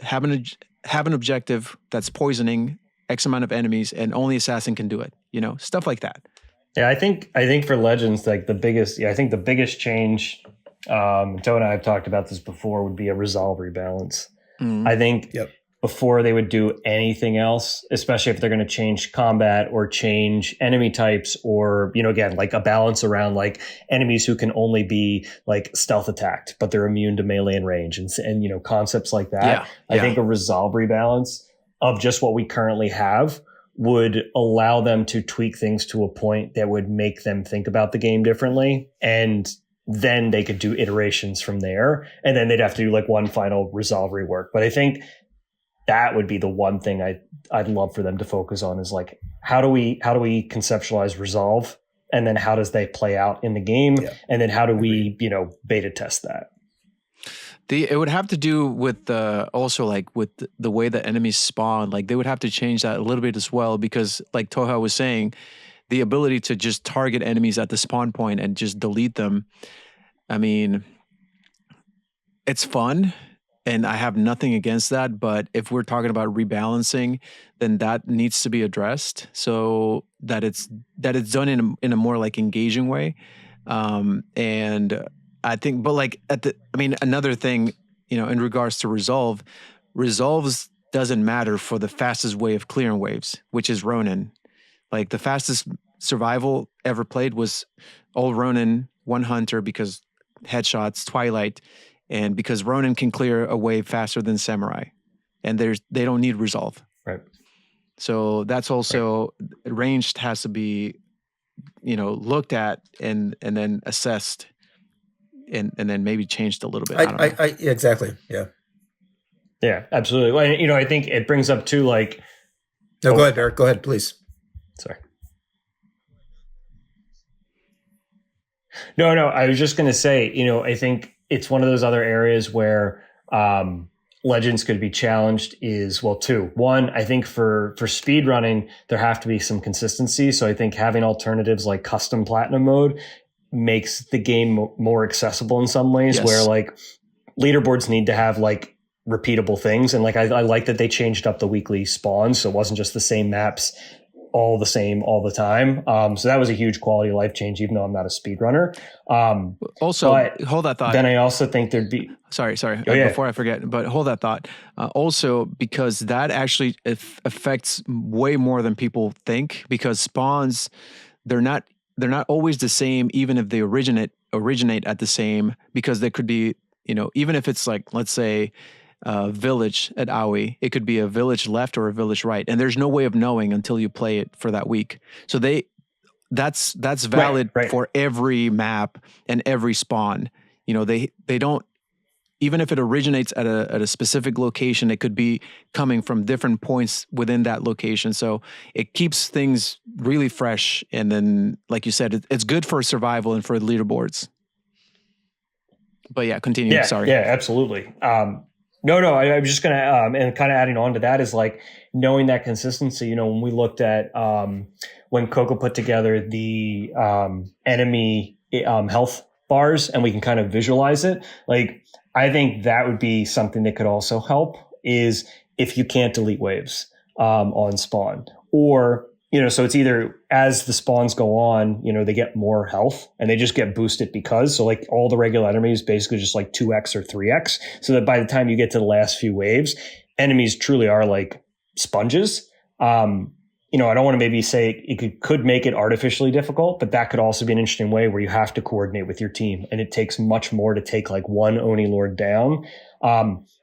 have an objective that's poisoning X amount of enemies, and only assassin can do it. Stuff like that. Yeah, I think for Legends, like the biggest change, Joe and I have talked about this before, would be a resolve rebalance. I think before they would do anything else, especially if they're going to change combat or change enemy types, or, again, like a balance around like enemies who can only be like stealth attacked, but they're immune to melee and range, and concepts like that. I think a resolve rebalance of just what we currently have would allow them to tweak things to a point that would make them think about the game differently. And then they could do iterations from there. And then they'd have to do like one final resolve rework. But I think that would be the one thing I'd love for them to focus on, is like, how do we conceptualize resolve, and then how does they play out in the game, and then how do we beta test that? It would have to do with also like with the way the enemies spawn. Like, they would have to change that a little bit as well, because like Touha was saying, the ability to just target enemies at the spawn point and just delete them. I mean, it's fun, and I have nothing against that. But if we're talking about rebalancing, then that needs to be addressed, so that it's done in a more like engaging way. And I think, but like another thing, in regards to resolves doesn't matter for the fastest way of clearing waves, which is Ronin. Like, the fastest survival ever played was all Ronin, one hunter, because headshots, Twilight, and because Ronin can clear a wave faster than Samurai, and they don't need resolve. Right. So that's also ranged has to be, looked at and then assessed, and then maybe changed a little bit. I don't know. Exactly. Yeah. Yeah, absolutely. Well, I think it brings up too, like. No, go ahead, Berrek. Go ahead, please. Sorry. No. I was just going to say, I think it's one of those other areas where Legends could be challenged is, well, two. One, I think for speed running, there have to be some consistency. So I think having alternatives like custom platinum mode makes the game more accessible in some ways, Yes. where like leaderboards need to have like repeatable things. And like, I like that they changed up the weekly spawns, so it wasn't just the same maps all the same all the time. So that was a huge quality of life change, even though I'm not a speedrunner. Also, hold that thought. Then I also think there'd be... Sorry. yeah. Before I forget, but hold that thought. Also, because that actually affects way more than people think, because spawns, they're not always the same, even if they originate at the same, because there could be, even if it's like, let's say, village at Aoi, it could be a village left or a village right, and there's no way of knowing until you play it for that week. So that's valid Right. for every map and every spawn. They don't, even if it originates at a specific location, it could be coming from different points within that location. So it keeps things really fresh, and then, like you said, it's good for survival and for leaderboards. But yeah, continue. Yeah, Sorry. Yeah, absolutely. No, I was just going to, and kind of adding on to that is like knowing that consistency. When we looked at, when Coco put together the enemy health bars, and we can kind of visualize it, like, I think that would be something that could also help, is if you can't delete waves. on spawn. Or, you know, so it's either as the spawns go on, you know, they get more health and they just get boosted because. So like all the regular enemies basically just like 2x or 3x. So that by the time you get to the last few waves, enemies truly are like sponges. You know, I don't want to maybe say it could make it artificially difficult, but that could also be an interesting way where you have to coordinate with your team. And it takes much more to take like one Oni Lord down.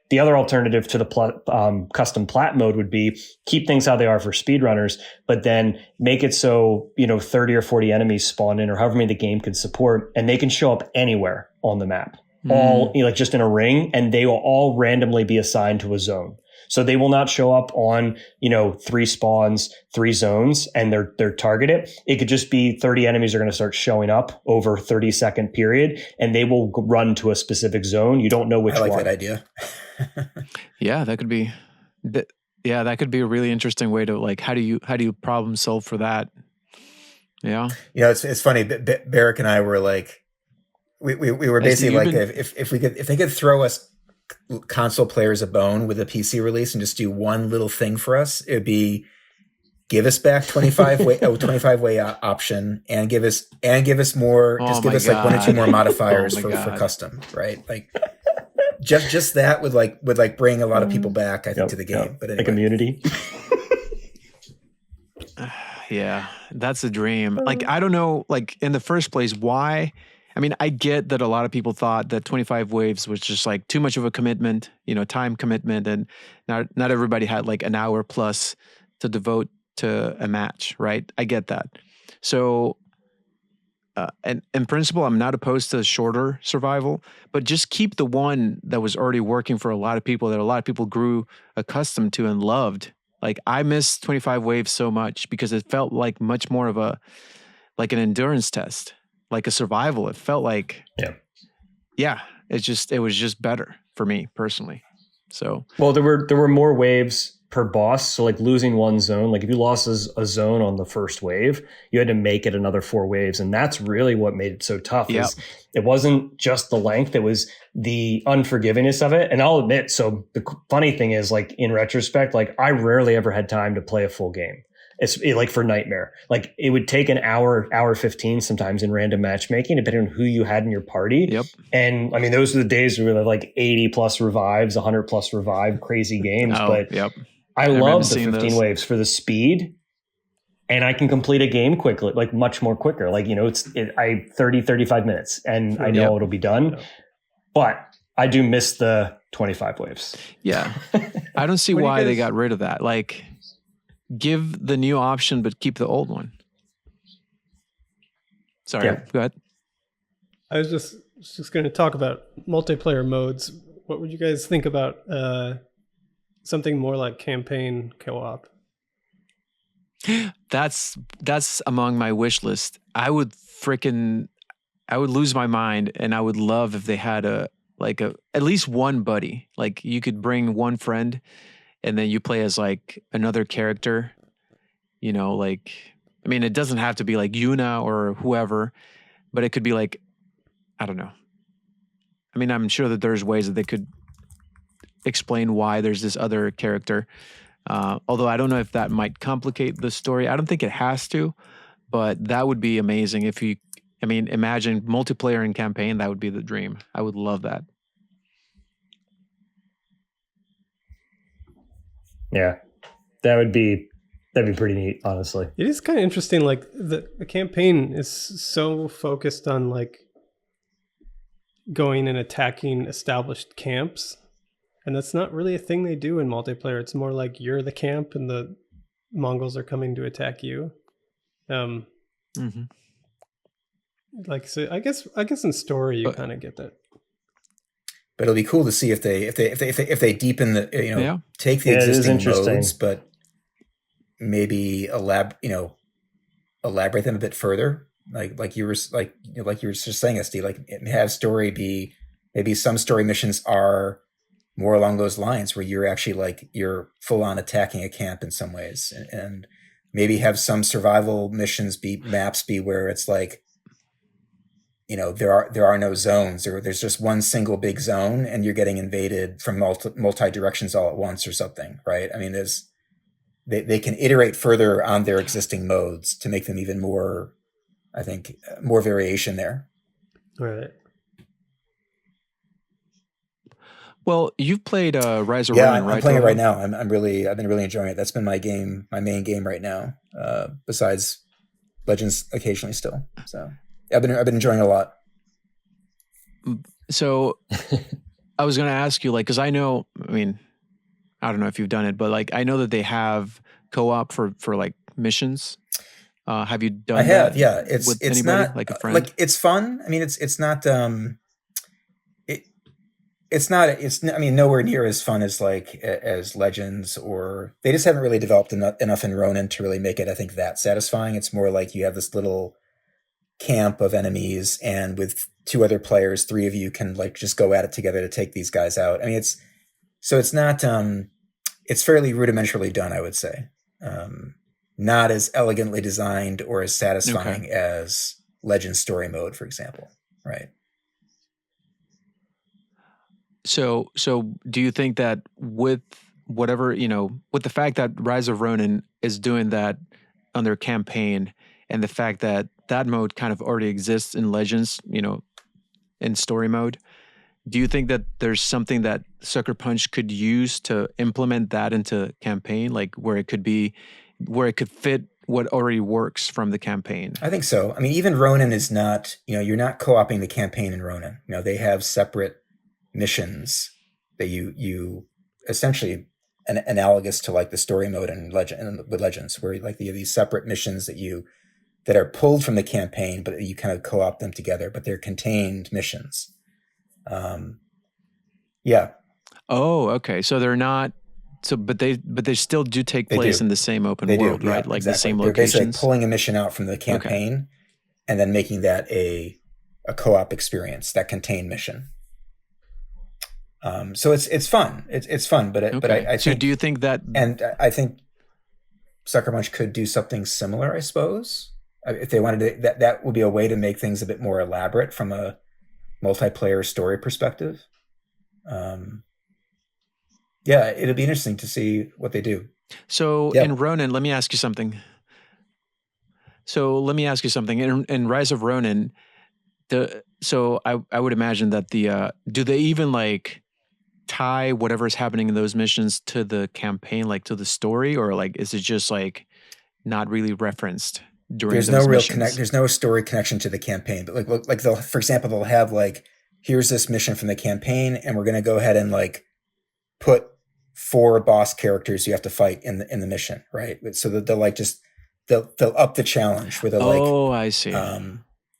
The other alternative to the custom plat mode would be keep things how they are for speedrunners, but then make it so, you know, 30 or 40 enemies spawn in or however many the game can support, and they can show up anywhere on the map, all, you know, like just in a ring, and they will all randomly be assigned to a zone. So they will not show up on, you know, 3 spawns, 3 zones, and they're targeted. It could just be 30 enemies are going to start showing up over a 30-second period, and they will run to a specific zone. You don't know which one. I like that idea. Yeah, that could be. That could be a really interesting way to like. How do you problem solve for that? Yeah. You know, it's funny. Berrek and I were like, we were basically like, if they could throw us console players a bone with a PC release and just do one little thing for us, it'd be give us back 25 way option and give us more, just give us like 1 or 2 more modifiers for custom, right? Like just that would bring a lot of people back, I think, to the game. But anyway. The community. Yeah, that's a dream. Like, I don't know, like in the first place, why? I mean, I get that a lot of people thought that 25 waves was just like too much of a commitment, you know, time commitment. And not everybody had like an hour plus to devote to a match, right? I get that. So, and in principle, I'm not opposed to shorter survival, but just keep the one that was already working for a lot of people, that a lot of people grew accustomed to and loved. Like, I miss 25 waves so much because it felt like much more of an endurance test. Like a survival. It felt like, it was just better for me personally. So, well, there were more waves per boss. So like losing one zone, like if you lost a zone on the first wave, you had to make it another 4 waves. And that's really what made it so tough. Yep. Is it wasn't just the length, it was the unforgivingness of it. And I'll admit, so the funny thing is, like in retrospect, like I rarely ever had time to play a full game. It's like for Nightmare, like it would take an hour 15 sometimes in random matchmaking, depending on who you had in your party. Yep. And I mean, those are the days where we had like 80 plus revives, 100 plus revive, crazy games. But I love the 15 waves for the speed, and I can complete a game quickly, like much more quicker. Like, you know, 35 minutes and I know it'll be done, but I do miss the 25 waves. Yeah. I don't see why they got rid of that. Like, give the new option, but keep the old one. Sorry, go ahead. I was just going to talk about multiplayer modes. What would you guys think about something more like campaign co-op? That's among my wish list. I would lose my mind, and I would love if they had at least one buddy. Like, you could bring one friend, and then you play as like another character, you know, like, I mean, it doesn't have to be like Yuna or whoever, but it could be like, I don't know. I mean, I'm sure that there's ways that they could explain why there's this other character. Although I don't know if that might complicate the story. I don't think it has to, but that would be amazing if imagine multiplayer and campaign. That would be the dream. I would love that. Yeah, that'd be pretty neat, honestly. It is kind of interesting. Like the campaign is so focused on like going and attacking established camps, and that's not really a thing they do in multiplayer. It's more like you're the camp and the Mongols are coming to attack you. Like, so I guess in story you kind of get that. But it'll be cool to see if they deepen the, you know, take the existing modes, but maybe elaborate them a bit further. Like you were just saying, SD, like have story be, maybe some story missions are more along those lines where you're actually like you're full on attacking a camp in some ways, and maybe have some survival missions maps be where it's like, you know, there are no zones, or there's just one single big zone and you're getting invaded from multi directions all at once or something, right? I mean, they can iterate further on their existing modes to make them even more, I think, more variation there. Right. Well, you've played Rise of Yeah, Ronin, I'm right? playing it Touha? right now. I've been really enjoying it. That's been my main game right now. Besides Legends, occasionally still. So I've been enjoying it a lot. So I was going to ask you, like, because I know, I mean, I don't know if you've done it, but like I know that they have co-op for like missions. Have you done I have, that yeah. with It's anybody, not like a friend? like it's fun. I mean, it's not I mean, nowhere near as fun as as Legends, or they just haven't really developed enough in Ronin to really make it, I think, that satisfying. It's more like you have this little camp of enemies, and with two other players, three of you can like just go at it together to take these guys out. I mean, it's not it's fairly rudimentarily done, I would say. Not as elegantly designed or as satisfying as Legends story mode, for example. Right. So do you think that with whatever, with the fact that Rise of Ronin is doing that on their campaign, and the fact that that mode kind of already exists in Legends, in story mode, do you think that there's something that SuckerPunch could use to implement that into campaign, like where it could fit what already works from the campaign? I think so. I mean, even Ronin is not, you're not co-oping the campaign in Ronin. They have separate missions that you essentially analogous to like the story mode in with Legends, where like you have these separate missions that are pulled from the campaign, but you kind of co-op them together, but they're contained missions. Yeah. Oh, okay. So they're not. So, but they still do take place in the same open world, right? Yeah, Like exactly. the same They're locations. basically pulling a mission out from the campaign and then making that a co-op experience, that contained mission. So it's fun. It's fun, but I think. So do you think that? And I think SuckerPunch could do something similar, I suppose, if they wanted to. That would be a way to make things a bit more elaborate from a multiplayer story perspective. Yeah, it'll be interesting to see what they do. So in Ronin, let me ask you something. In Rise of Ronin, I would imagine that do they even like tie whatever's happening in those missions to the campaign, like to the story, or like is it just like not really referenced during There's those no real missions? There's no story connection to the campaign, but like they'll, for example, they'll have like, here's this mission from the campaign, and we're going to go ahead and like put 4 boss characters you have to fight in the mission, right? So that they'll up the challenge where they'll I see.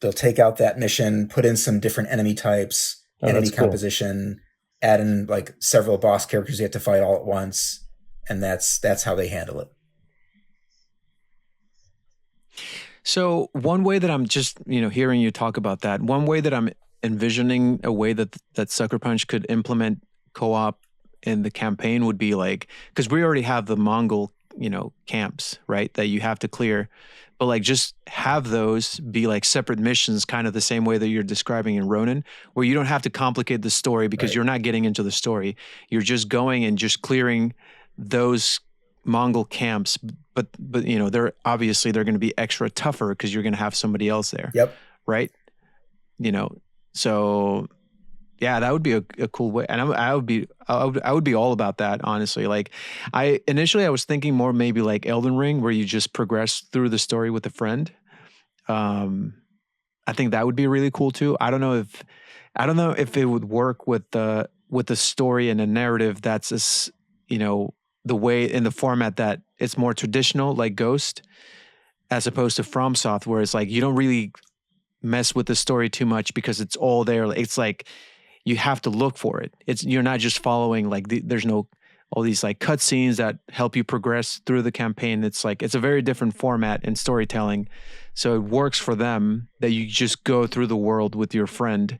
They'll take out that mission, put in some different enemy types, enemy composition, add in like several boss characters you have to fight all at once, and that's how they handle it. So one way that I'm just, hearing you talk about that, one way that I'm envisioning a way that SuckerPunch could implement co-op in the campaign would be like, because we already have the Mongol, camps, right, that you have to clear, but like just have those be like separate missions, kind of the same way that you're describing in Ronin, where you don't have to complicate the story because you're not getting into the story. You're just going and just clearing those Mongol camps, but they're going to be extra tougher because you're going to have somebody else there. Yep. Right. So yeah, that would be a cool way, and I would be all about that, honestly. Like, I was thinking more maybe like Elden Ring, where you just progress through the story with a friend. I think that would be really cool too. I don't know if it would work with the story and a narrative that's the way in the format that it's more traditional, like Ghost, as opposed to FromSoft, where it's like you don't really mess with the story too much because it's all there. It's like you have to look for it. You're not just following like there's no all these like cutscenes that help you progress through the campaign. It's like it's a very different format in storytelling, so it works for them that you just go through the world with your friend.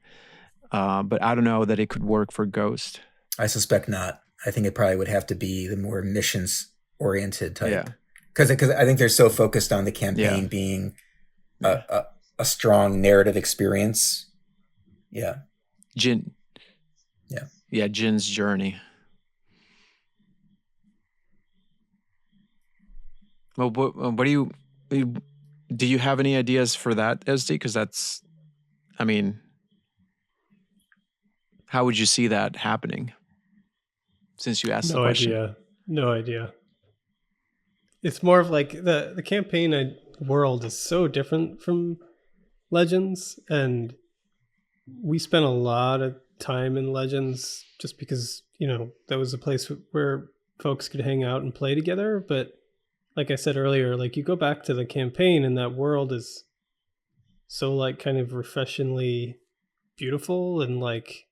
But I don't know that it could work for Ghost. I suspect not. I think it probably would have to be the more missions oriented type. Yeah. Because I think they're so focused on the campaign being a strong narrative experience. Yeah. Jin. Yeah, Jin's journey. Well, what do you have any ideas for that, SD? Because that's, I mean, how would you see that happening? Since you asked the No question. idea. No idea. It's more of like the campaign world is so different from Legends, and we spent a lot of time in Legends just because, that was a place where folks could hang out and play together. But like I said earlier, like you go back to the campaign and that world is so like kind of refreshingly beautiful and like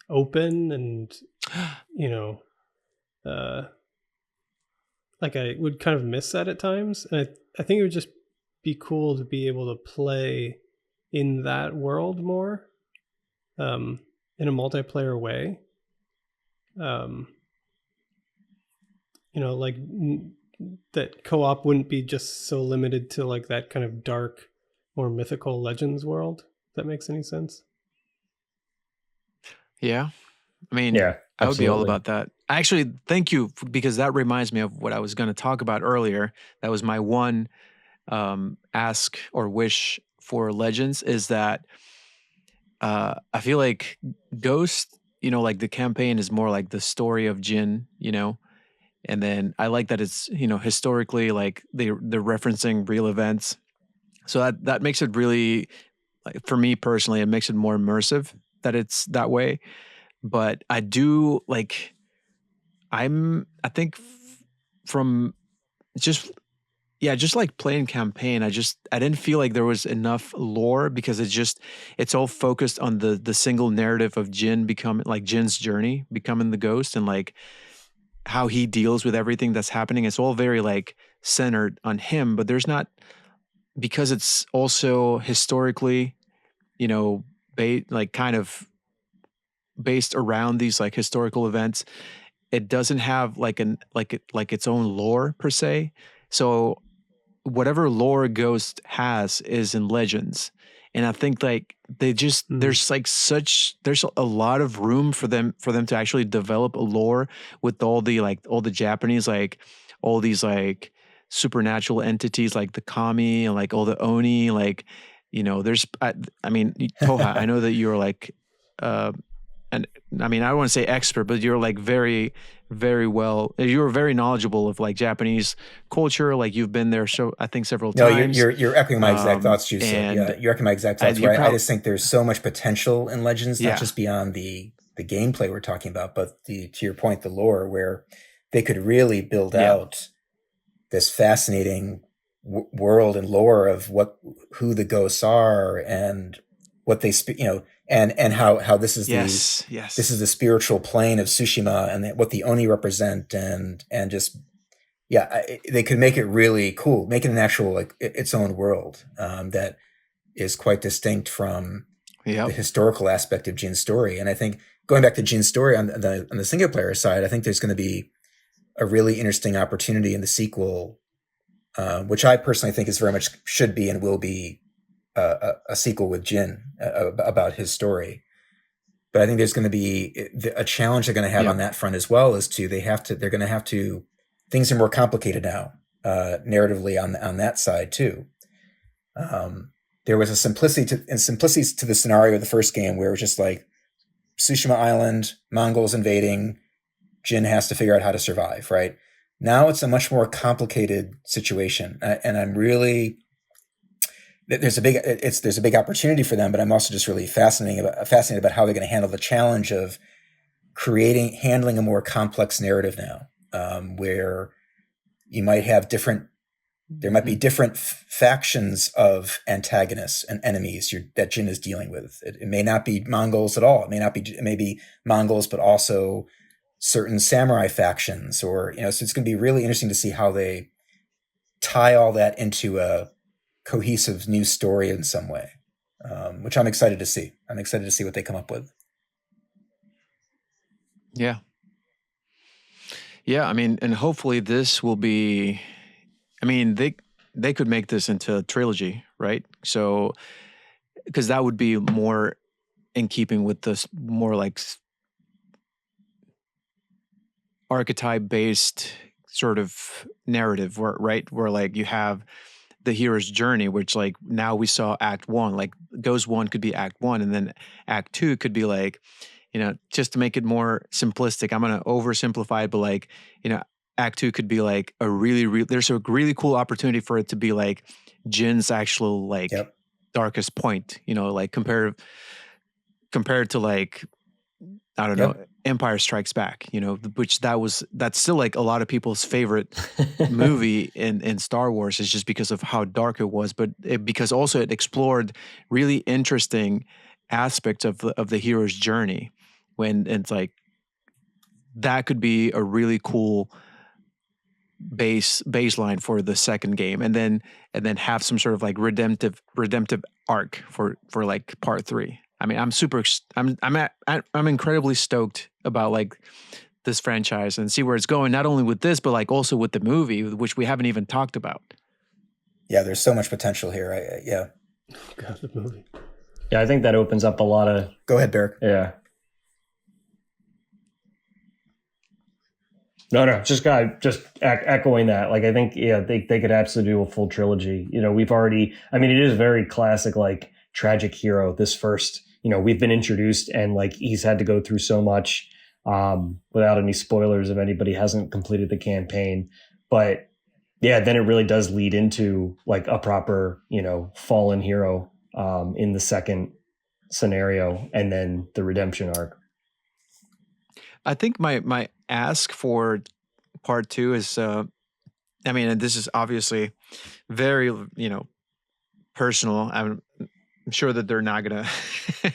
open, and you know like I would kind of miss that at times. And I think it would just be cool to be able to play in that world more, in a multiplayer way. Like that co-op wouldn't be just so limited to like that kind of dark, more mythical Legends world. If that makes any sense. Yeah. I mean, Yeah, I would be all absolutely. about that. Actually, thank you, because that reminds me of what I was going to talk about earlier. That was my one ask or wish for Legends, is that I feel like Ghost, like the campaign is more like the story of Jin, and then I like that it's, historically, like they're referencing real events. So that makes it really, like, for me personally, it makes it more immersive that it's that way. But I do like, I think from just, yeah, just like playing campaign, I didn't feel like there was enough lore, because it's all focused on the single narrative of Jin becoming, like Jin's journey, becoming the ghost, and like how he deals with everything that's happening. It's all very like centered on him, but there's not, because it's also historically, like kind of based around these like historical events. It doesn't have like its own lore per se. So whatever lore Ghost has is in Legends. And I think like there's a lot of room for them to actually develop a lore with all the Japanese, like all these like supernatural entities, like the kami and like all the oni, like, there's, I mean, Touha, I know that you're like, and I mean, I don't want to say expert, but you're like very, very well, you're very knowledgeable of like Japanese culture. Like you've been there, so I think several No, times. you're echoing my exact thoughts, Juicer. And Yeah, you're echoing my exact thoughts. you Right. I probably, just think there's so much potential in Legends, not yeah, just beyond the gameplay we're talking about, but to your point, the lore, where they could really build yeah, out this fascinating world and lore of who the ghosts are and what they and how this is yes, this is the spiritual plane of Tsushima, and what the Oni represent, and just, yeah, they could make it really cool, make it an actual, like, its own world, that is quite distinct from yeah, the historical aspect of Jin's story. And I think, going back to Jin's story on the single player side, I think there's going to be a really interesting opportunity in the sequel, which I personally think is very much should be and will be a sequel with Jin, about his story. But I think there's going to be a challenge they're going to have on that front as well, is they're going to have to, things are more complicated now, narratively on that side too. There was a simplicity to the scenario of the first game, where it was just like Tsushima Island, Mongols invading, Jin has to figure out how to survive, right? Now it's a much more complicated situation, and I'm really, there's a big opportunity for them, but I'm also just really fascinated about how they're going to handle the challenge of handling a more complex narrative now, where you might have there might be different factions of antagonists and enemies that Jin is dealing with. It may not be Mongols at all. It may be Mongols, but also certain samurai factions, or, so it's going to be really interesting to see how they tie all that into a cohesive new story in some way, which I'm excited to see. I'm excited to see what they come up with. yeah, yeah. I mean, and hopefully this will be, I mean, they could make this into a trilogy, right? So, because that would be more in keeping with this more like archetype based sort of narrative where like you have the hero's journey, which like now we saw Act 1, like Ghost 1 could be Act 1, and then Act 2 could be like, just to make it more simplistic, I'm going to oversimplify it, but like, Act 2 could be like there's a really cool opportunity for it to be like Jin's actual like darkest point, like compared to like, I don't know, Empire Strikes Back, which that's still like a lot of people's favorite movie in Star Wars, is just because of how dark it was, but because also it explored really interesting aspects of the hero's journey, when it's like that could be a really cool baseline for the second game, and then have some sort of like redemptive arc for like part 3. I mean, I'm incredibly stoked about like this franchise and see where it's going, not only with this, but like also with the movie, which we haven't even talked about. Yeah, there's so much potential here. Yeah. Oh God, the movie. Yeah, I think that opens up a lot of... Go ahead, Berrek. Yeah. No, just echoing that. Like, I think, they could absolutely do a full trilogy. We've already, I mean, it is very classic, like tragic hero. This first, we've been introduced, and like he's had to go through so much, without any spoilers if anybody hasn't completed the campaign. But yeah, then it really does lead into like a proper, fallen hero, in the second scenario, and then the redemption arc. I think my ask for part 2 is, I mean, and this is obviously very, personal. I'm sure that they're not going to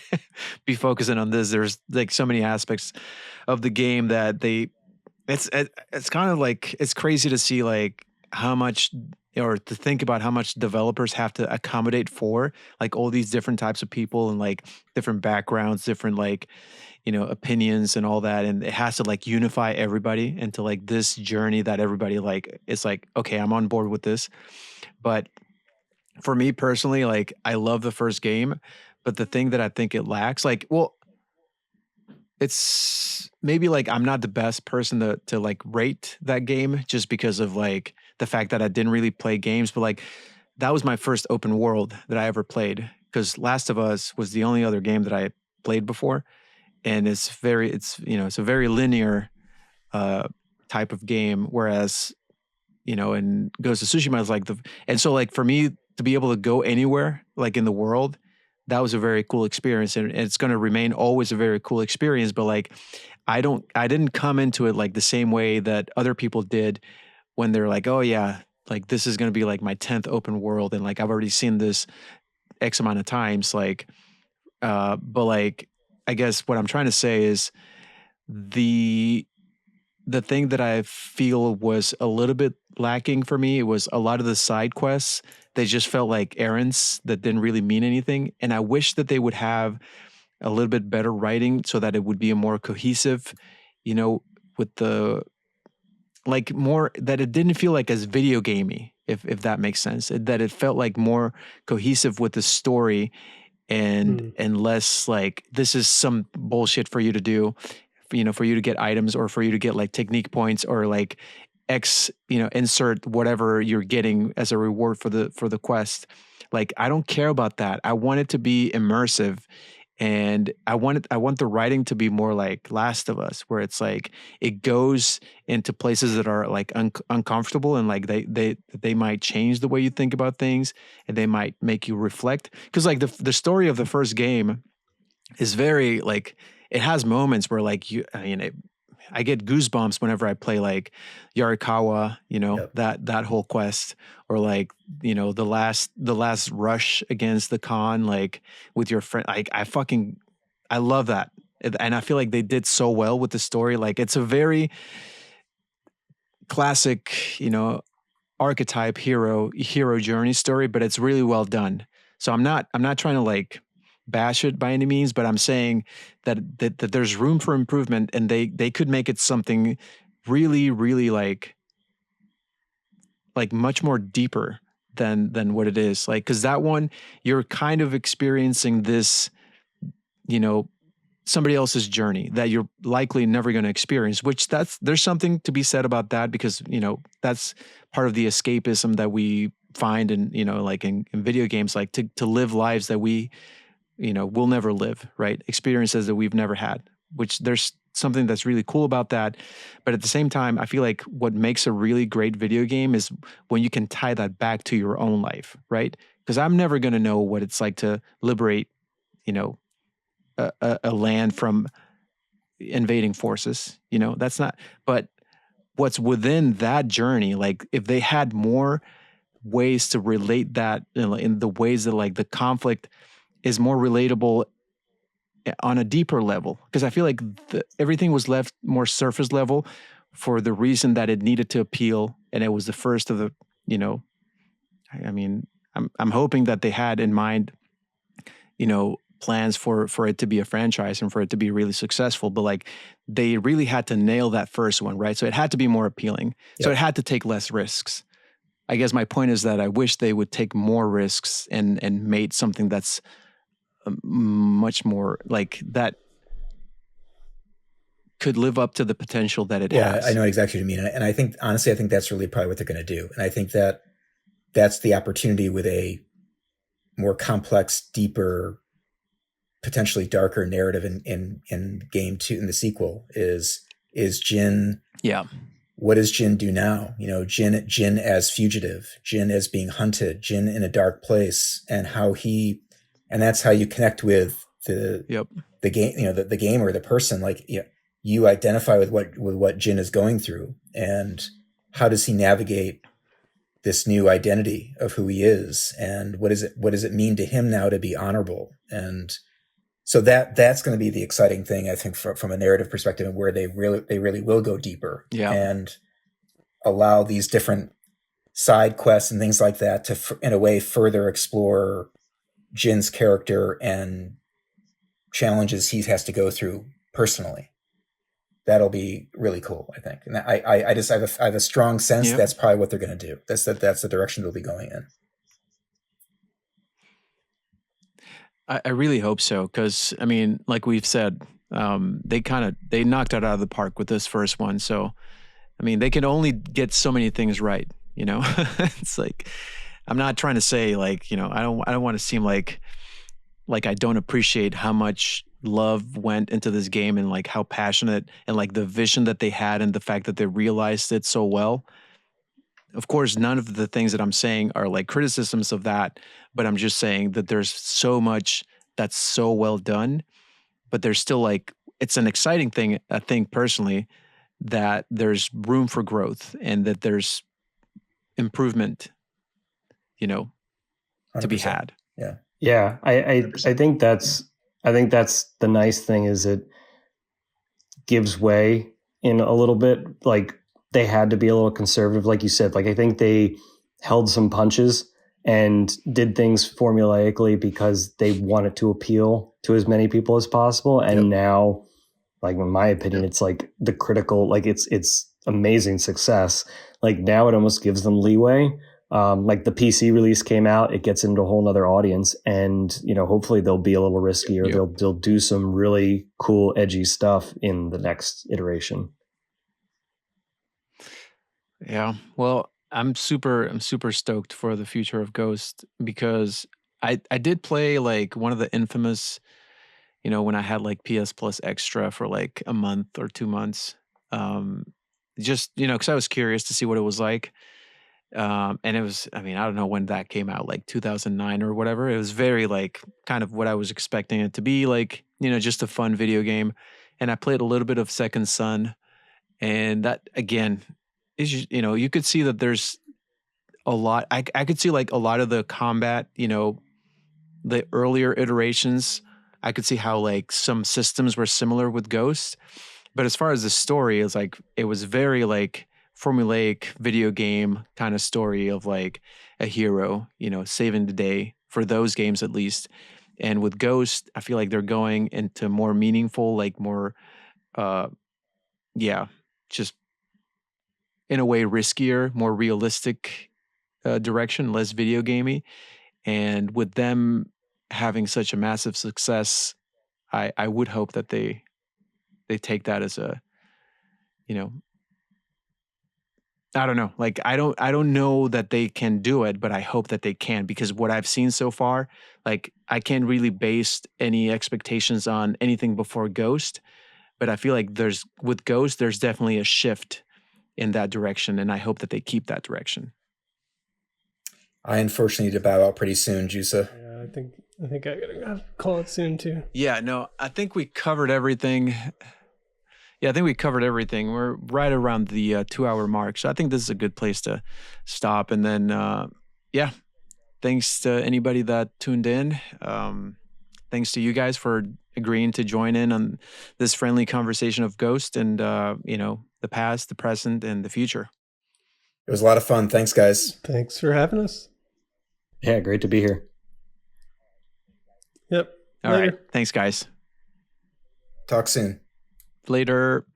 be focusing on this. There's like so many aspects of the game that it's kind of like, it's crazy to see like how much, or to think about how much developers have to accommodate for like all these different types of people and like different backgrounds, different like, opinions and all that. And it has to like unify everybody into like this journey that everybody like, it's like, okay, I'm on board with this. But for me personally, like I love the first game, but the thing that I think it lacks, like, well, it's maybe like I'm not the best person to like rate that game, just because of like the fact that I didn't really play games, but like that was my first open world that I ever played, because Last of Us was the only other game that I played before. And it's a very linear type of game, whereas in Ghost of Tsushima is like and so like for me to be able to go anywhere like in the world, that was a very cool experience, and it's going to remain always a very cool experience. But like I didn't come into it like the same way that other people did, when they're like, oh yeah, like this is going to be like my 10th open world, and like I've already seen this X amount of times, like but like I guess what I'm trying to say is the thing that I feel was a little bit lacking for me, it was a lot of the side quests. They just felt like errands that didn't really mean anything. And I wish that they would have a little bit better writing so that it would be a more cohesive, with the, like more, that it didn't feel like as video gamey, if that makes sense, that it felt like more cohesive with the story, and less like this is some bullshit for you to do, for you to get items, or for you to get like technique points, or like X, insert whatever you're getting as a reward for the quest. Like I don't care about that. I want it to be immersive, and I want the writing to be more like Last of Us, where it's like it goes into places that are like uncomfortable, and like they might change the way you think about things, and they might make you reflect. Because like the story of the first game is very like, it has moments where like I get goosebumps whenever I play like Yarikawa, that whole quest, or like, the last rush against the Khan, like with your friend. Like I love that. And I feel like they did so well with the story. Like it's a very classic, archetype hero journey story, but it's really well done. So I'm not trying to like bash it by any means, but I'm saying that there's room for improvement, and they could make it something really, really like much more deeper than what it is. Like, because that one, you're kind of experiencing this, somebody else's journey that you're likely never going to experience, which there's something to be said about that, because, that's part of the escapism that we find in, like in video games, like to live lives that we, will never live, right? Experiences that we've never had, which there's something that's really cool about that. But at the same time, I feel like what makes a really great video game is when you can tie that back to your own life, right? Because I'm never going to know what it's like to liberate, a land from invading forces, that's not, but what's within that journey, like if they had more ways to relate that in the ways that like the conflict is more relatable on a deeper level, because I feel like everything was left more surface level for the reason that it needed to appeal, and it was the first of the, I mean, I'm hoping that they had in mind, plans for it to be a franchise and for it to be really successful, but like they really had to nail that first one, right? So it had to be more appealing. Yep. So it had to take less risks. I guess my point is that I wish they would take more risks and made something that's much more like that could live up to the potential that it has. Yeah, I know exactly what you mean. And I think, honestly, I think that's really probably what they're going to do. And I think that that's the opportunity with a more complex, deeper, potentially darker narrative in game 2, in the sequel, is Jin. Yeah. What does Jin do now? Jin as fugitive, Jin as being hunted, Jin in a dark place, and and that's how you connect with the game, the gamer, the person. Like, you identify with what Jin is going through, and how does he navigate this new identity of who he is, and what does it mean to him now to be honorable? And so that's going to be the exciting thing, I think, from a narrative perspective, and where they really will go deeper, and allow these different side quests and things like that to, in a way, further explore Jin's character and challenges he has to go through personally. That'll be really cool, I think. And I have a strong sense that's probably what they're going to do. That's the direction they'll be going in. I really hope so, because I mean, like we've said, they knocked it out of the park with this first one. So, I mean, they can only get so many things right. It's like, I'm not trying to say like, I don't want to seem like I don't appreciate how much love went into this game, and like how passionate, and like the vision that they had, and the fact that they realized it so well. Of course, none of the things that I'm saying are like criticisms of that, but I'm just saying that there's so much that's so well done, but there's still like, it's an exciting thing, I think personally, that there's room for growth and that there's improvement, to be had. Yeah. Yeah. I think that's the nice thing, is it gives way in a little bit. Like, they had to be a little conservative, like you said. Like, I think they held some punches and did things formulaically because they wanted to appeal to as many people as possible. And now, like, in my opinion, it's like the critical, like it's amazing success. Like, now it almost gives them leeway. Like, the PC release came out, it gets into a whole nother audience, and hopefully they'll be a little riskier. They'll do some really cool, edgy stuff in the next iteration. Yeah. Well, I'm super stoked for the future of Ghost, because I did play like one of the infamous, when I had like PS Plus Extra for like a month or 2 months, just, because I was curious to see what it was like. And it was, I mean, I don't know when that came out, like 2009 or whatever. It was very like kind of what I was expecting it to be, like, just a fun video game. And I played a little bit of Second Son, and that again is, you could see that there's a lot. I could see like a lot of the combat, the earlier iterations. I could see how like some systems were similar with Ghost, but as far as the story is like, it was very like formulaic video game kind of story of like a hero, saving the day for those games at least. And with Ghost, I feel like they're going into more meaningful, like more, just in a way riskier, more realistic direction, less video gamey. And with them having such a massive success, I would hope that they take that as a, you know, I don't know. Like I don't know that they can do it, but I hope that they can, because what I've seen so far, like I can't really base any expectations on anything before Ghost, but I feel like with Ghost, there's definitely a shift in that direction, and I hope that they keep that direction. I unfortunately need to bow out pretty soon, Jusa. Yeah, I think I gotta call it soon too. Yeah, no, I think we covered everything. Yeah, I think we covered everything. We're right around the 2-hour mark. So I think this is a good place to stop. And then, yeah, thanks to anybody that tuned in. Thanks to you guys for agreeing to join in on this friendly conversation of Ghost and, the past, the present, and the future. It was a lot of fun. Thanks, guys. Thanks for having us. Yeah, great to be here. Yep. All right. Thanks, guys. Talk soon. Later.